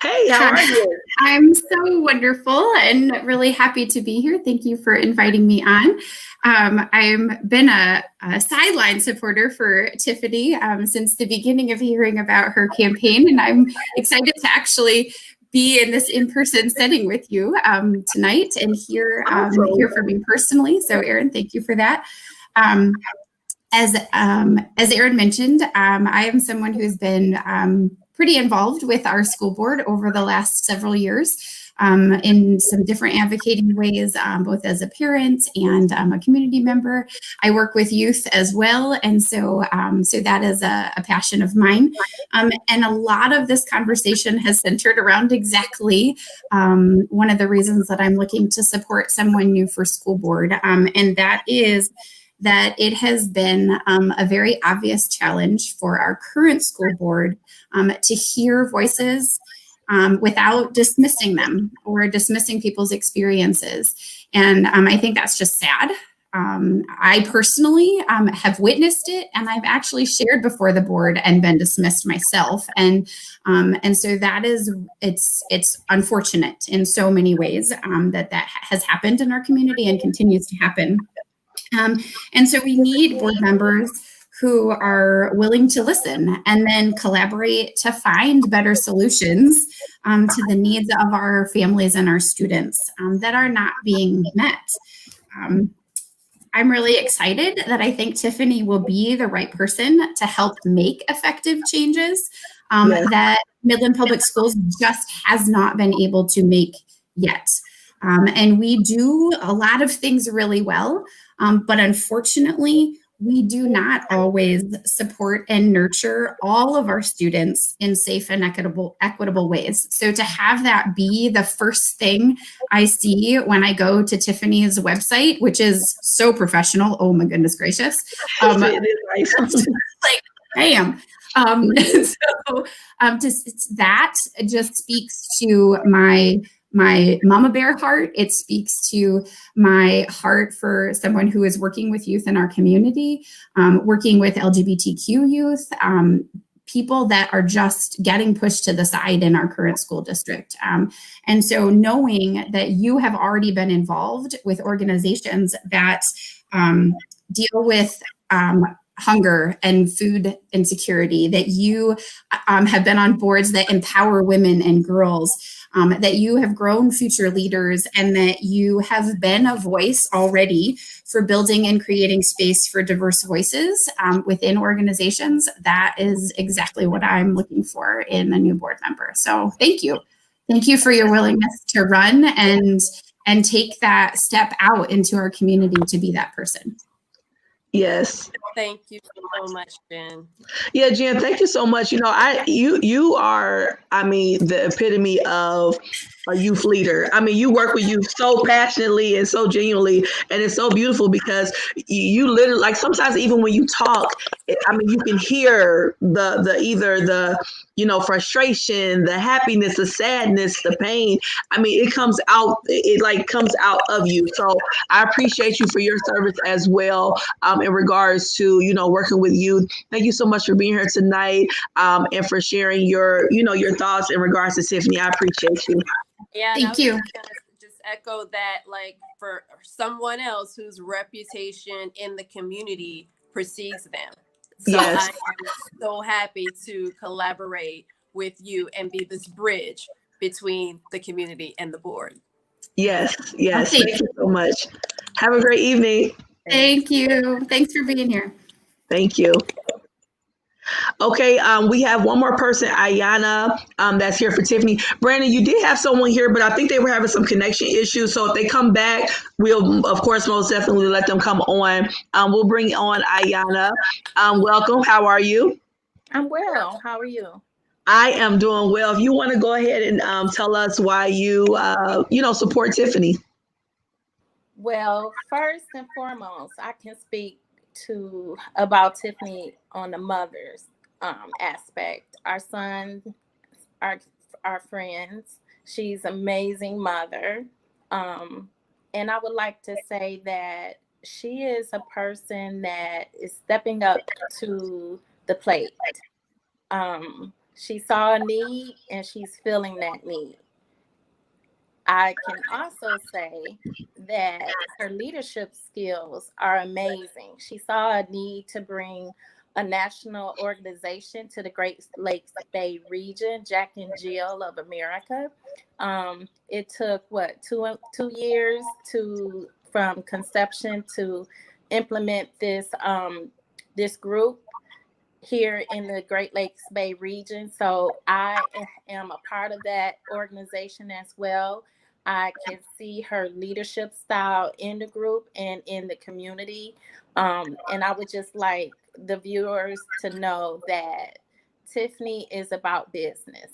Hey, how are you? I'm so wonderful and really happy to be here. Thank you for inviting me on. I've been a sideline supporter for Tiffany since the beginning of hearing about her campaign, and I'm excited to actually be in this in-person setting with you tonight and hear from you personally. So, Erin, thank you for that. As Erin mentioned, I am someone who's been pretty involved with our school board over the last several years in some different advocating ways, both as a parent and a community member. I work with youth as well, and so that is a passion of mine. And a lot of this conversation has centered around exactly one of the reasons that I'm looking to support someone new for school board, and that is that it has been a very obvious challenge for our current school board to hear voices without dismissing them or dismissing people's experiences. And I think that's just sad. I personally have witnessed it, and I've actually shared before the board and been dismissed myself. And so that is, it's unfortunate in so many ways that has happened in our community and continues to happen. And so we need board members who are willing to listen and then collaborate to find better solutions to the needs of our families and our students that are not being met. I'm really excited that I think Tiffany will be the right person to help make effective changes that Midland Public Schools just has not been able to make yet. And we do a lot of things really well, but unfortunately, we do not always support and nurture all of our students in safe and equitable ways. So to have that be the first thing I see when I go to Tiffany's website, which is so professional, oh my goodness gracious. Like, bam. That just speaks to my mama bear heart. It speaks to my heart for someone who is working with youth in our community, working with LGBTQ youth, people that are just getting pushed to the side in our current school district. And so knowing that you have already been involved with organizations that deal with hunger and food insecurity, that you have been on boards that empower women and girls, that you have grown future leaders, and that you have been a voice already for building and creating space for diverse voices within organizations. That is exactly what I'm looking for in a new board member. So thank you. Thank you for your willingness to run and take that step out into our community to be that person. Yes. Thank you so much, Jen. Yeah, Jen, thank you so much. You know, you are, I mean, the epitome of a youth leader. I mean, you work with youth so passionately and so genuinely, and it's so beautiful because you literally, like, sometimes even when you talk, I mean, you can hear the either the, you know, frustration, the happiness, the sadness, the pain. I mean, it comes out, it like comes out of you. So I appreciate you for your service as well, in regards to, you know, working with youth. Thank you so much for being here tonight, and for sharing your, you know, your thoughts in regards to Tiffany. I appreciate you. Yeah, Thank you. Just echo that, like, for someone else whose reputation in the community precedes them. So Yes. I am so happy to collaborate with you and be this bridge between the community and the board. Yes, yes. Thank Thank you so much. Have a great evening. Thank you. Thanks for being here. Thank you. Okay, we have one more person, Ayana, that's here for Tiffany. Brandon, you did have someone here, but I think they were having some connection issues. So if they come back, we'll, of course, most definitely let them come on. We'll bring on Ayana. Welcome. How are you? I'm well. How are you? I am doing well. If you want to go ahead and tell us why you, you know, support Tiffany. Well, first and foremost, I can speak to about Tiffany on the mother's aspect. Our son, our friends. She's an amazing mother, and I would like to say that she is a person that is stepping up to the plate. She saw a need and she's filling that need. I can also say that her leadership skills are amazing. She saw a need to bring a national organization to the Great Lakes Bay region, Jack and Jill of America. It took two years from conception to implement this this group here in the Great Lakes Bay region. So I am a part of that organization as well. I can see her leadership style in the group and in the community. And I would just like the viewers to know that Tiffany is about business.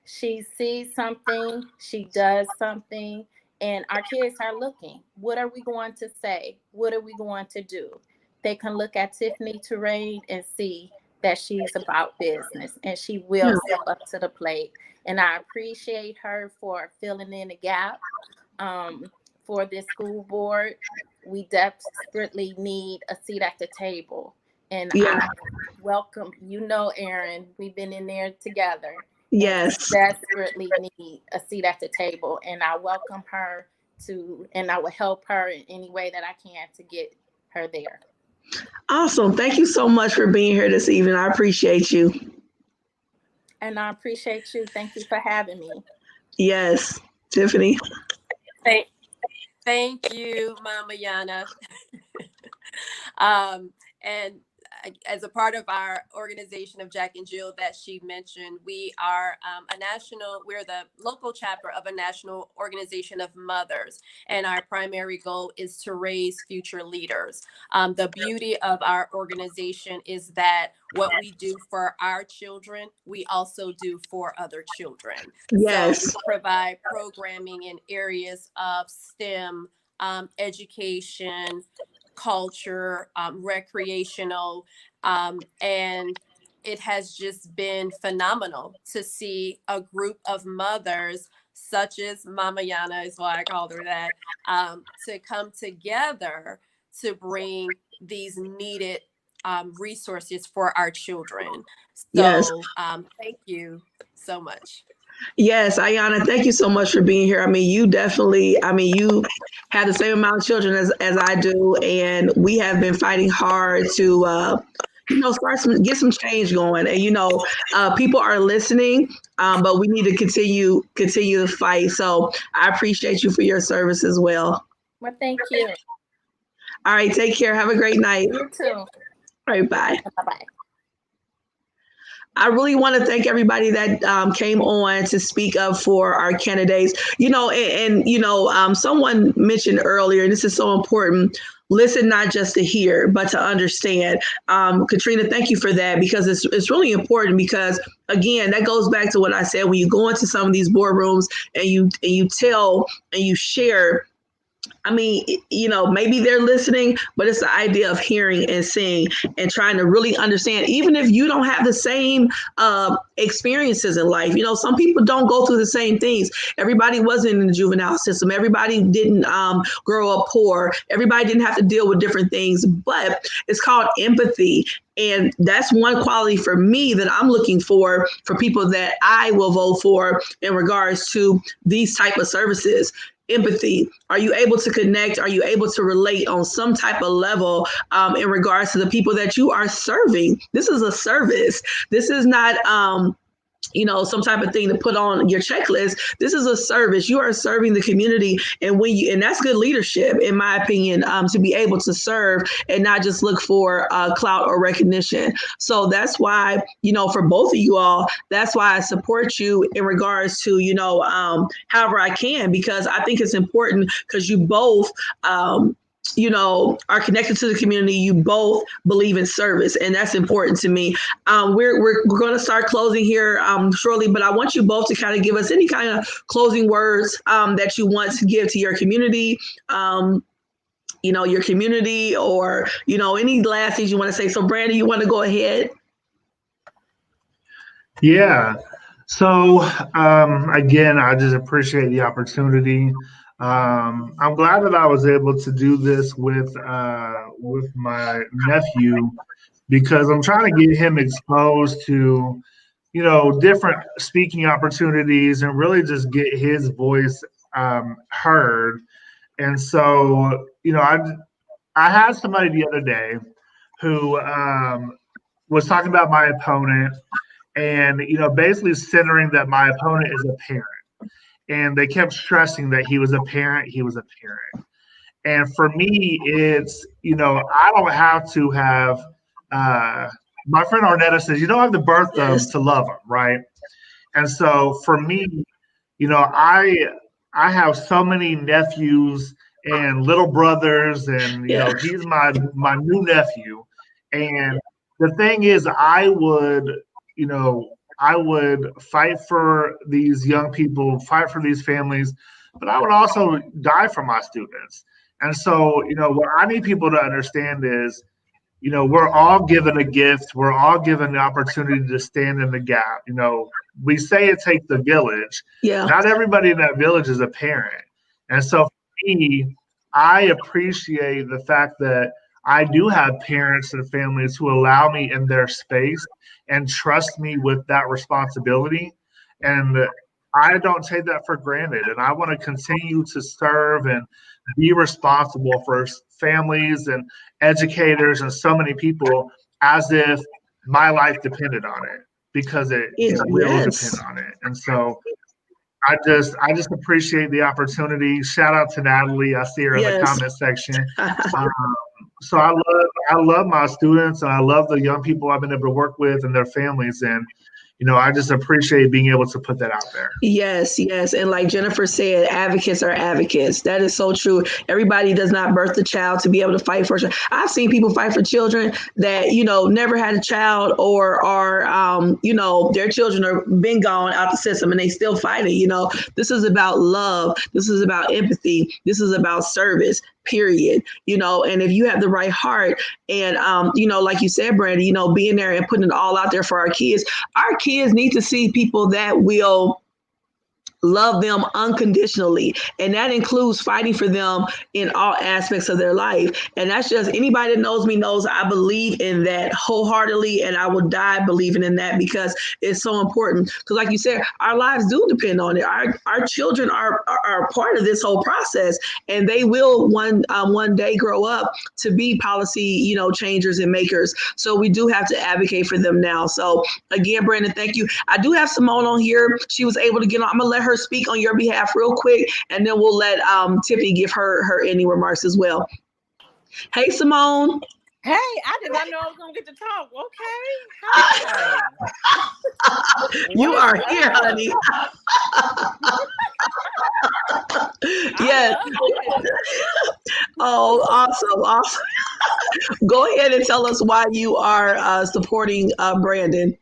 She sees something, she does something, and our kids are looking. What are we going to say? What are we going to do? They can look at Tiffany Terrain and see that she's about business, and she will step up to the plate. And I appreciate her for filling in the gap for this school board. We desperately need a seat at the table. And I welcome, you know, Erin, we've been in there together. Yes. Desperately need a seat at the table. And I welcome her to, and I will help her in any way that I can to get her there. Awesome. Thank you so much for being here this evening. I appreciate you. And I appreciate you. Thank you for having me. Yes. Tiffany. Thank you, Mama Yana. And as a part of our organization of Jack and Jill that she mentioned, we are we're the local chapter of a national organization of mothers. And our primary goal is to raise future leaders. The beauty of our organization is that what we do for our children, we also do for other children. Yes. So we provide programming in areas of STEM, education, culture, recreational, and it has just been phenomenal to see a group of mothers such as Mama Yana, is why I called her that, to come together to bring these needed resources for our children. So Yes. thank you so much. Yes, Ayana, thank you so much for being here. I mean, you definitely, I mean, you have the same amount of children as I do, and we have been fighting hard to, get some change going. And, people are listening, but we need to continue to fight. So I appreciate you for your service as well. Well, thank you. All right, take care. Have a great night. You too. All right, bye. Bye-bye. I really want to thank everybody that came on to speak up for our candidates. Someone mentioned earlier, and this is so important, listen not just to hear, but to understand. Katrina, thank you for that, because it's really important, because, again, that goes back to what I said. When you go into some of these boardrooms and you tell and you share, I mean, maybe they're listening, but it's the idea of hearing and seeing and trying to really understand, even if you don't have the same experiences in life. Some people don't go through the same things. Everybody wasn't in the juvenile system. Everybody didn't grow up poor. Everybody didn't have to deal with different things, but it's called empathy. And that's one quality for me that I'm looking for people that I will vote for in regards to these type of services. Empathy. Are you able to connect? Are you able to relate on some type of level in regards to the people that you are serving? This is a service. This is not some type of thing to put on your checklist. This is a service. You are serving the community, and that's good leadership, in my opinion, to be able to serve and not just look for clout or recognition. So that's why, for both of you all, that's why I support you in regards to, however I can, because I think it's important, because you both are connected to the community. You both believe in service, and that's important to me. We're going to start closing here shortly, but I want you both to kind of give us any kind of closing words that you want to give to your community, your community, or, any last things you want to say. So Brandon, you want to go ahead? Yeah. So again, I just appreciate the opportunity. I'm glad that I was able to do this with my nephew, because I'm trying to get him exposed to, different speaking opportunities and really just get his voice heard. And so, I had somebody the other day who was talking about my opponent, and basically centering that my opponent is a parent. And they kept stressing that he was a parent. And for me, it's, I don't have to have, my friend Arnetta says, you don't have the birth to love them, right? And so for me, I have so many nephews and little brothers, and, he's my new nephew. And the thing is, I would fight for these young people, fight for these families, but I would also die for my students. And so, what I need people to understand is, we're all given a gift. We're all given the opportunity to stand in the gap. We say it takes the village. Yeah. Not everybody in that village is a parent. And so for me, I appreciate the fact that I do have parents and families who allow me in their space and trust me with that responsibility. And I don't take that for granted. And I want to continue to serve and be responsible for families and educators and so many people as if my life depended on it, because it will depend on it. And so I just appreciate the opportunity. Shout out to Natalie. I see her in the comment section. So I love my students, and I love the young people I've been able to work with and their families. And, I just appreciate being able to put that out there. Yes. And like Jennifer said, advocates are advocates. That is so true. Everybody does not birth a child to be able to fight for. I've seen people fight for children that, never had a child, or are, their children are been gone out the system and they still fighting. This is about love. This is about empathy. This is about service. Period. And if you have the right heart and, like you said, Brandon, being there and putting it all out there for our kids need to see people that will love them unconditionally. And that includes fighting for them in all aspects of their life. And that's just, anybody that knows me knows I believe in that wholeheartedly, and I will die believing in that because it's so important. Because like you said, our lives do depend on it. Our children are part of this whole process, and they will one day grow up to be policy, changers and makers. So we do have to advocate for them now. So again, Brandon, thank you. I do have Simone on here. She was able to get on. I'm gonna let her speak on your behalf real quick, and then we'll let Tiffany give her any remarks as well. Hey, Simone. Hey, I did not know I was gonna get to talk. Okay. Hi. You are here, honey. Yes. Oh, awesome. Go ahead and tell us why you are supporting Brandon.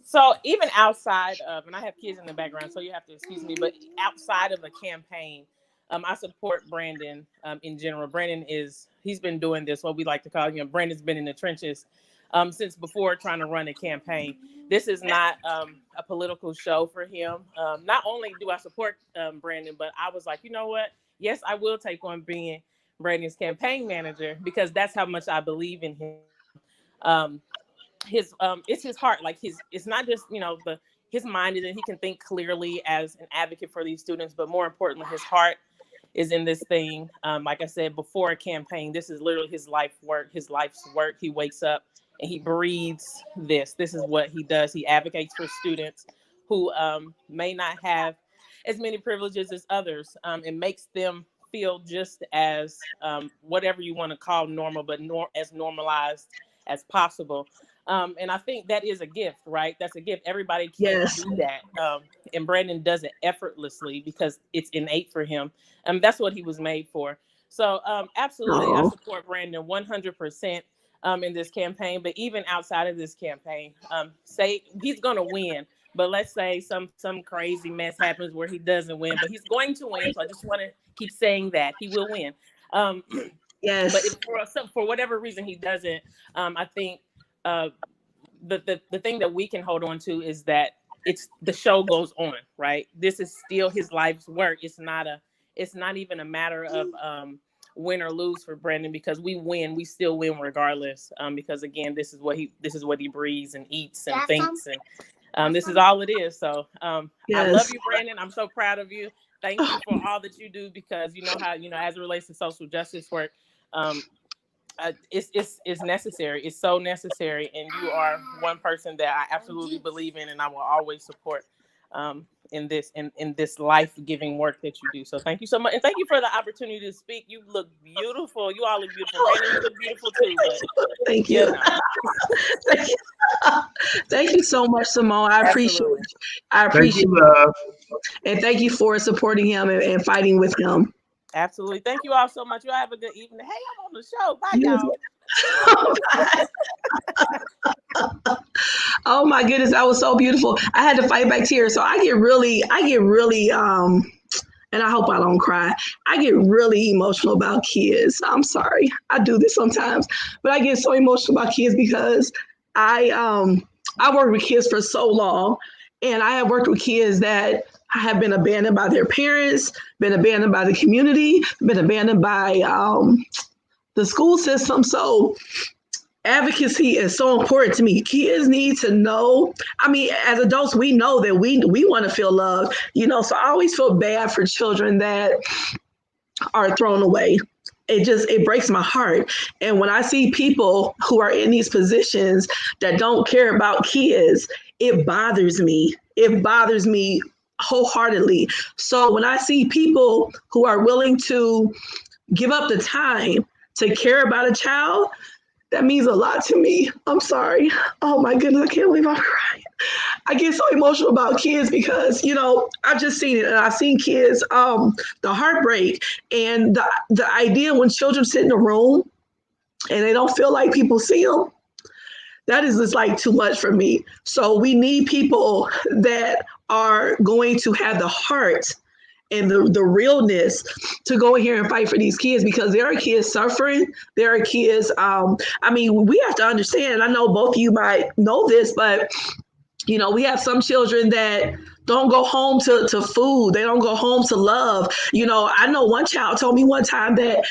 So even outside of, and I have kids in the background, so you have to excuse me, but outside of a campaign, I support Brandon in general. Brandon he's been doing this, what we like to call, Brandon's been in the trenches since before trying to run a campaign. This is not a political show for him. Not only do I support Brandon, but I was like, you know what? Yes, I will take on being Brandon's campaign manager because that's how much I believe in him. It's his heart. Like it's not just, his mind is that he can think clearly as an advocate for these students, but more importantly, his heart is in this thing. Like I said, before a campaign, this is literally his life's work. He wakes up and he breathes this. This is what he does. He advocates for students who may not have as many privileges as others. It makes them feel just as whatever you want to call normal, but as normalized as possible. And I think that is a gift, right? That's a gift. Everybody can't do that. And Brandon does it effortlessly because it's innate for him. That's what he was made for. So absolutely, I support Brandon 100% in this campaign. But even outside of this campaign, say he's going to win. But let's say some crazy mess happens where he doesn't win, but he's going to win. So I just want to keep saying that he will win. Yes. But if for whatever reason he doesn't, I think the thing that we can hold on to is that the show goes on, right? This is still his life's work. It's not even a matter of win or lose for Brandon because we still win regardless. Because again, this is what he breathes and eats and thinks, and this is all it is. So I love you, Brandon. I'm so proud of you. Thank you for all that you do because you know how as it relates to social justice work. It's necessary. It's so necessary, and you are one person that I absolutely believe in, and I will always support in this life-giving work that you do. So thank you so much, and thank you for the opportunity to speak. You look beautiful. You all look beautiful. Brandon, you look beautiful too. But, thank you. Thank you so much, Simone. I appreciate it. Thank you, love. And thank you for supporting him and fighting with him. Absolutely. Thank you all so much. You all have a good evening. Hey, I'm on the show. Bye, y'all. Oh my goodness, that was so beautiful. I had to fight back tears. So I get really, and I hope I don't cry. I get really emotional about kids. I'm sorry. I do this sometimes, but I get so emotional about kids because I worked with kids for so long, and I have worked with kids that have been abandoned by their parents, been abandoned by the community, been abandoned by the school system. So advocacy is so important to me. Kids need to know. I mean, as adults, we know that we want to feel loved, so I always feel bad for children that are thrown away. It breaks my heart. And when I see people who are in these positions that don't care about kids, it bothers me. It bothers me wholeheartedly. So when I see people who are willing to give up the time to care about a child, that means a lot to me. I'm sorry. Oh my goodness, I can't believe I'm crying. I get so emotional about kids because, I've just seen it, and I've seen kids, the heartbreak and the idea when children sit in a room and they don't feel like people see them. That is just like too much for me. So we need people that are going to have the heart and the realness to go in here and fight for these kids, because there are kids suffering. There are kids, we have to understand, I know both of you might know this, but You know, we have some children that don't go home to food. They don't go home to love. You know, I know one child told me one time that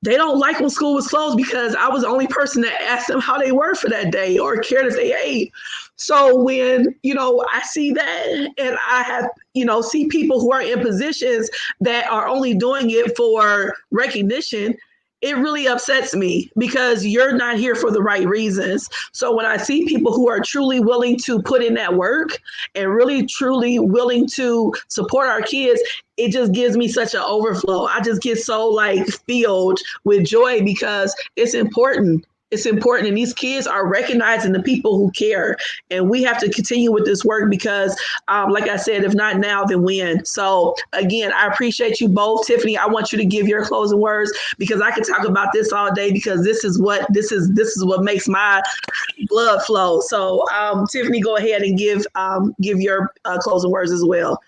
they don't like when school was closed because I was the only person that asked them how they were for that day or cared if they ate. So when, you know, I see that and I have, you know, see people who are in positions that are only doing it for recognition, it really upsets me because you're not here for the right reasons. So when I see people who are truly willing to put in that work and really truly willing to support our kids, it just gives me such an overflow. I just get so like filled with joy because it's important. It's important. And these kids are recognizing the people who care. And we have to continue with this work because, like I said, if not now, then when? So again, I appreciate you both. Tiffany, I want you to give your closing words because I could talk about this all day because this is what makes my blood flow. So Tiffany, go ahead and give your closing words as well.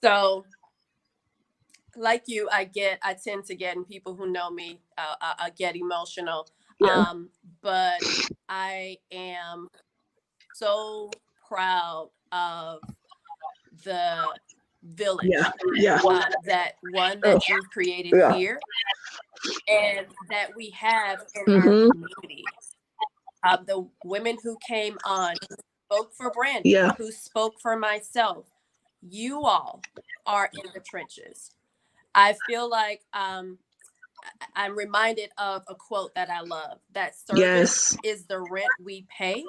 So like you, I tend to get, and people who know me, I get emotional. Yeah. But I am so proud of the village that you've created here and that we have in our community. The women who came on, who spoke for Brandon, who spoke for myself, you all are in the trenches. I feel like I'm reminded of a quote that I love, that service is the rent we pay.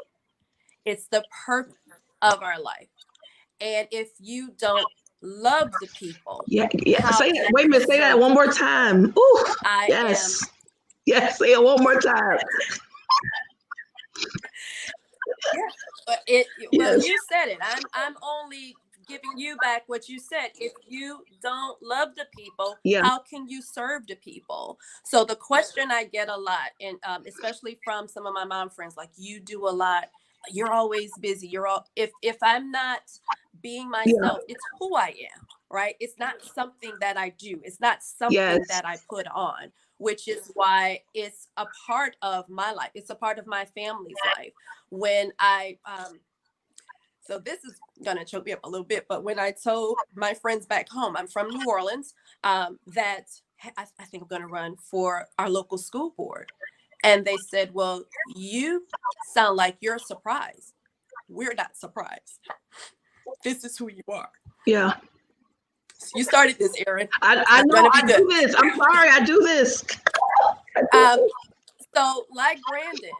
It's the purpose of our life. And if you don't love the people. Say that. Wait a minute, say that one more time. Ooh, yes, say it one more time. But you said it. I'm only giving you back what you said. If you don't love the people, how can you serve the people? So the question I get a lot, and especially from some of my mom friends, like, you do a lot, you're always busy, if I'm not being myself, it's who I am, right? It's not something that I do, it's not something that I put on, which is why it's a part of my life, it's a part of my family's life. When I so this is gonna choke me up a little bit, but when I told my friends back home, I'm from New Orleans, that I think I'm gonna run for our local school board. And they said, well, you sound like you're surprised. We're not surprised. This is who you are. Yeah. You started this, Erin. I know I do this. I'm sorry, I do this. So like Brandon,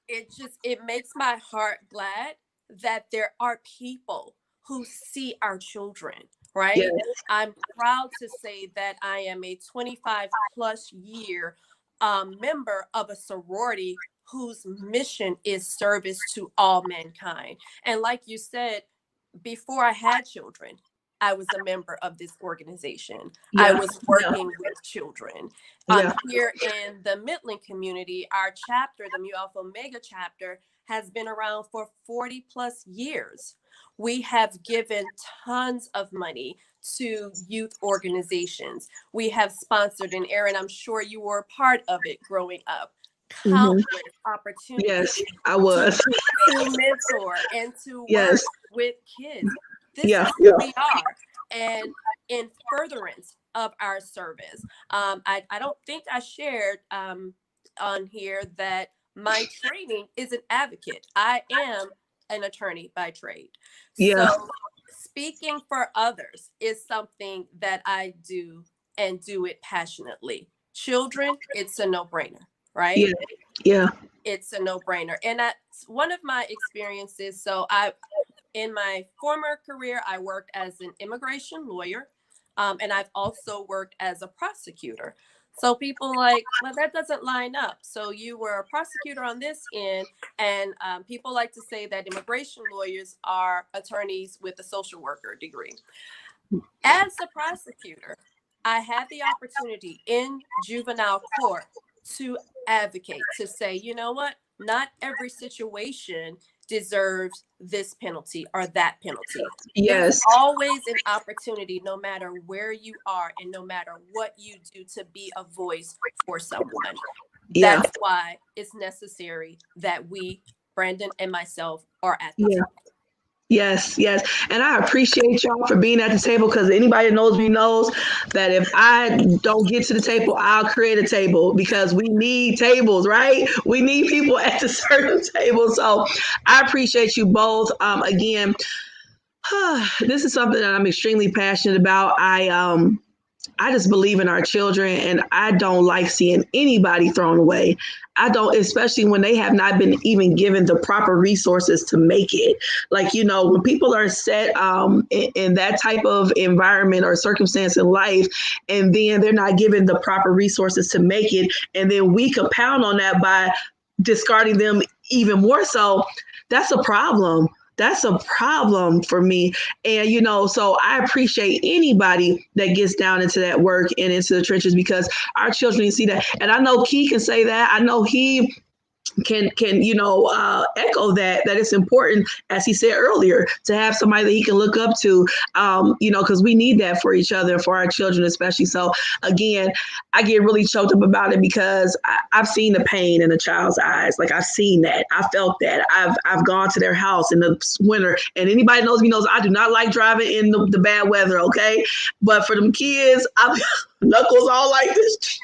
it makes my heart glad that there are people who see our children, right? Yes. I'm proud to say that I am a 25 plus year member of a sorority whose mission is service to all mankind. And like you said, before I had children, I was a member of this organization. I was working with children. Here in the Midland community, our chapter, the Mu Alpha Omega chapter, has been around for 40 plus years. We have given tons of money to youth organizations. We have sponsored, and Erin, I'm sure you were a part of it growing up, countless opportunities. Yes, I was. To mentor and to work with kids. This is who we are. And in furtherance of our service, I don't think I shared on here that my training is an advocate. I am an attorney by trade. So speaking for others is something that I do, and do it passionately. Children, it's a no-brainer, right? Yeah. It's a no-brainer. And that's one of my experiences. So in my former career, I worked as an immigration lawyer, and I've also worked as a prosecutor. So people like, well, that doesn't line up. So you were a prosecutor on this end, and people like to say that immigration lawyers are attorneys with a social worker degree. As a prosecutor, I had the opportunity in juvenile court to advocate, to say, you know what, not every situation deserves this penalty or that penalty. There's always an opportunity, no matter where you are and no matter what you do, to be a voice for someone. That's why it's necessary that we Brandon and myself are at the Yeah. table. Yes, yes. And I appreciate y'all for being at the table, because anybody that knows me knows that if I don't get to the table, I'll create a table, because we need tables, right? We need people at the certain table. So I appreciate you both. Again, this is something that I'm extremely passionate about. I just believe in our children, and I don't like seeing anybody thrown away. I don't, especially when they have not been even given the proper resources to make it. Like, you know, when people are set in that type of environment or circumstance in life, and then they're not given the proper resources to make it, and then we compound on that by discarding them even more so, that's a problem. That's a problem for me. And, you know, so I appreciate anybody that gets down into that work and into the trenches, because our children need to see that. And I know Key can say that. I know he can echo that it's important, as he said earlier, to have somebody that he can look up to, because we need that for each other, for our children especially. So again, I get really choked up about it, because I've seen the pain in a child's eyes. Like, I've seen that. I felt that. I've gone to their house in the winter, and anybody knows me knows I do not like driving in the bad weather. Okay. But for them kids, I'm knuckles all like this.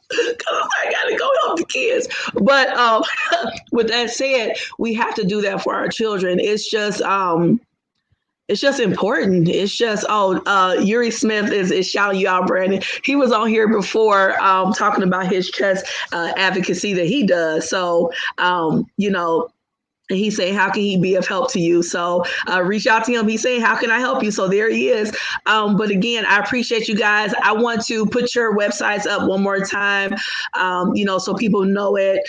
Because I gotta go help the kids. But with that said, we have to do that for our children. It's just important. It's just, Yuri Smith is shouting you out, Brandon. He was on here before talking about his chest advocacy that he does. So, and he's saying, how can he be of help to you? So reach out to him. He's saying, how can I help you? So there he is. But again, I appreciate you guys. I want to put your websites up one more time, so people know it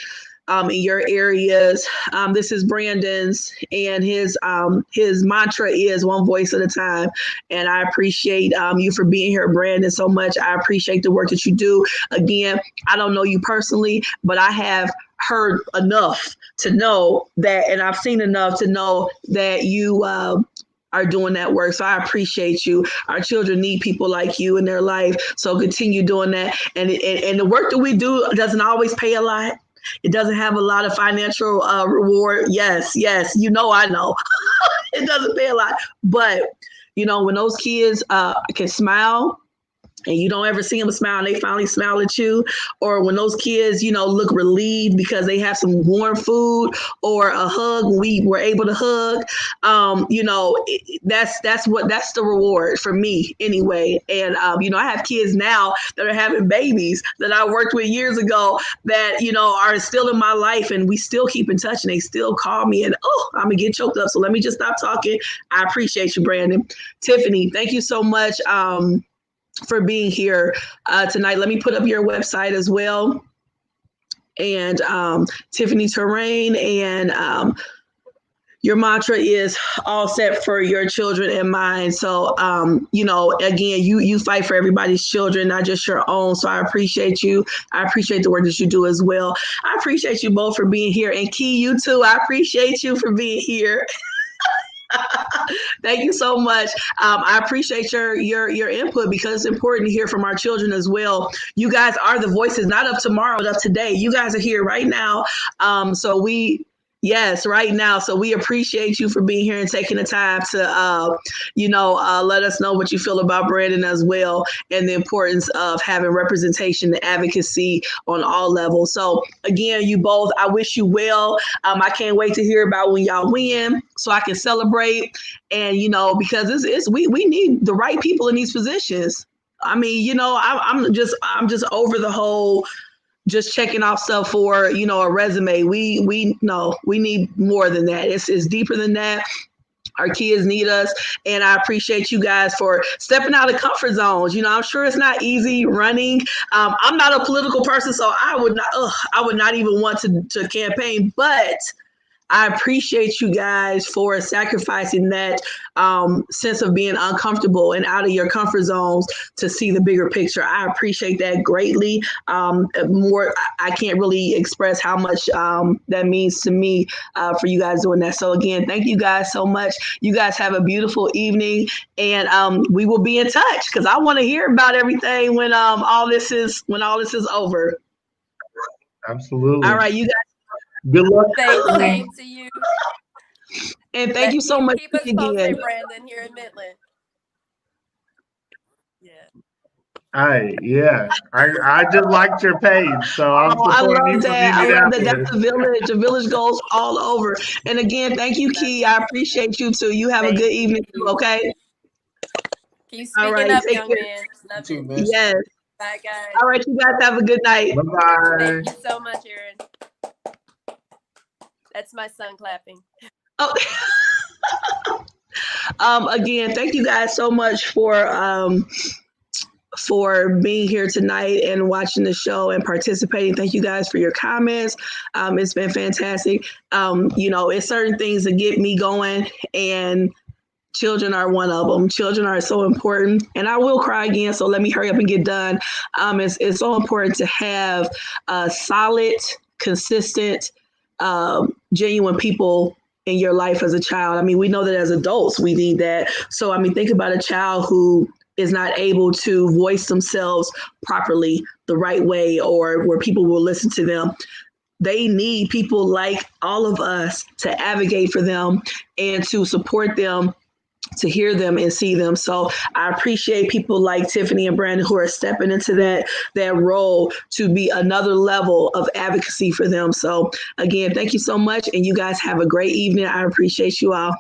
in your areas. This is Brandon's, and his mantra is one voice at a time. And I appreciate you for being here, Brandon, so much. I appreciate the work that you do. Again, I don't know you personally, but I have heard enough to know that, and I've seen enough to know that you are doing that work. So I appreciate you. Our children need people like you in their life. So continue doing that. And the work that we do doesn't always pay a lot. It doesn't have a lot of financial reward. Yes. I know. It doesn't pay a lot. But, when those kids can smile, and you don't ever see them smile, and they finally smile at you, or when those kids, look relieved because they have some warm food or a hug, when we were able to hug, that's the reward for me anyway. And, I have kids now that are having babies that I worked with years ago that, are still in my life, and we still keep in touch, and they still call me, and, I'm gonna get choked up. So let me just stop talking. I appreciate you, Brandon. Tiffany, thank you so much for being here tonight. Let me put up your website as well. And Tiffany Terrain, and your mantra is all set for your children and mine. So, again, you fight for everybody's children, not just your own. So I appreciate you. I appreciate the work that you do as well. I appreciate you both for being here. And Key, you too. I appreciate you for being here. Thank you so much. I appreciate your input, because it's important to hear from our children as well. You guys are the voices, not of tomorrow, but of today. You guys are here right now. Right now. So we appreciate you for being here and taking the time to, let us know what you feel about Brandon as well, and the importance of having representation and advocacy on all levels. So again, you both, I wish you well. I can't wait to hear about when y'all win, so I can celebrate. And, because we need the right people in these positions. I mean, I'm just over the whole just checking off stuff for, a resume. We need more than that. It's deeper than that. Our kids need us. And I appreciate you guys for stepping out of comfort zones. I'm sure it's not easy running. I'm not a political person, so I would not even want to campaign, but I appreciate you guys for sacrificing that sense of being uncomfortable and out of your comfort zones to see the bigger picture. I appreciate that greatly. I can't really express how much that means to me for you guys doing that. So again, thank you guys so much. You guys have a beautiful evening, and we will be in touch, because I want to hear about everything when all this is over. Absolutely. All right, you guys. Good luck. Same to you. And thank you so much Keep us posted, again. Brandon, here in Midland. Yeah. I just liked your page, so I'm I supporting you love from that. I love that. Indianapolis. That's the village. The village goes all over. And again, thank you, Key. I appreciate you too. You have a good evening too, okay? Keep All speaking right, up, take young care. man. Love too, it. man. Yes. Bye, guys. All right, you guys have a good night. Bye-bye. Thank you so much, Aaron. That's my son clapping. Oh. Again, thank you guys so much for being here tonight and watching the show and participating. Thank you guys for your comments. It's been fantastic. It's certain things that get me going, and children are one of them. Children are so important, and I will cry again, so let me hurry up and get done. It's so important to have solid, consistent, genuine people in your life as a child. I mean, we know that as adults, we need that. So, I mean, think about a child who is not able to voice themselves properly the right way, or where people will listen to them. They need people like all of us to advocate for them and to support them, to hear them and see them. So I appreciate people like Tiffany and Brandon who are stepping into that role to be another level of advocacy for them. So again, thank you so much. And you guys have a great evening. I appreciate you all.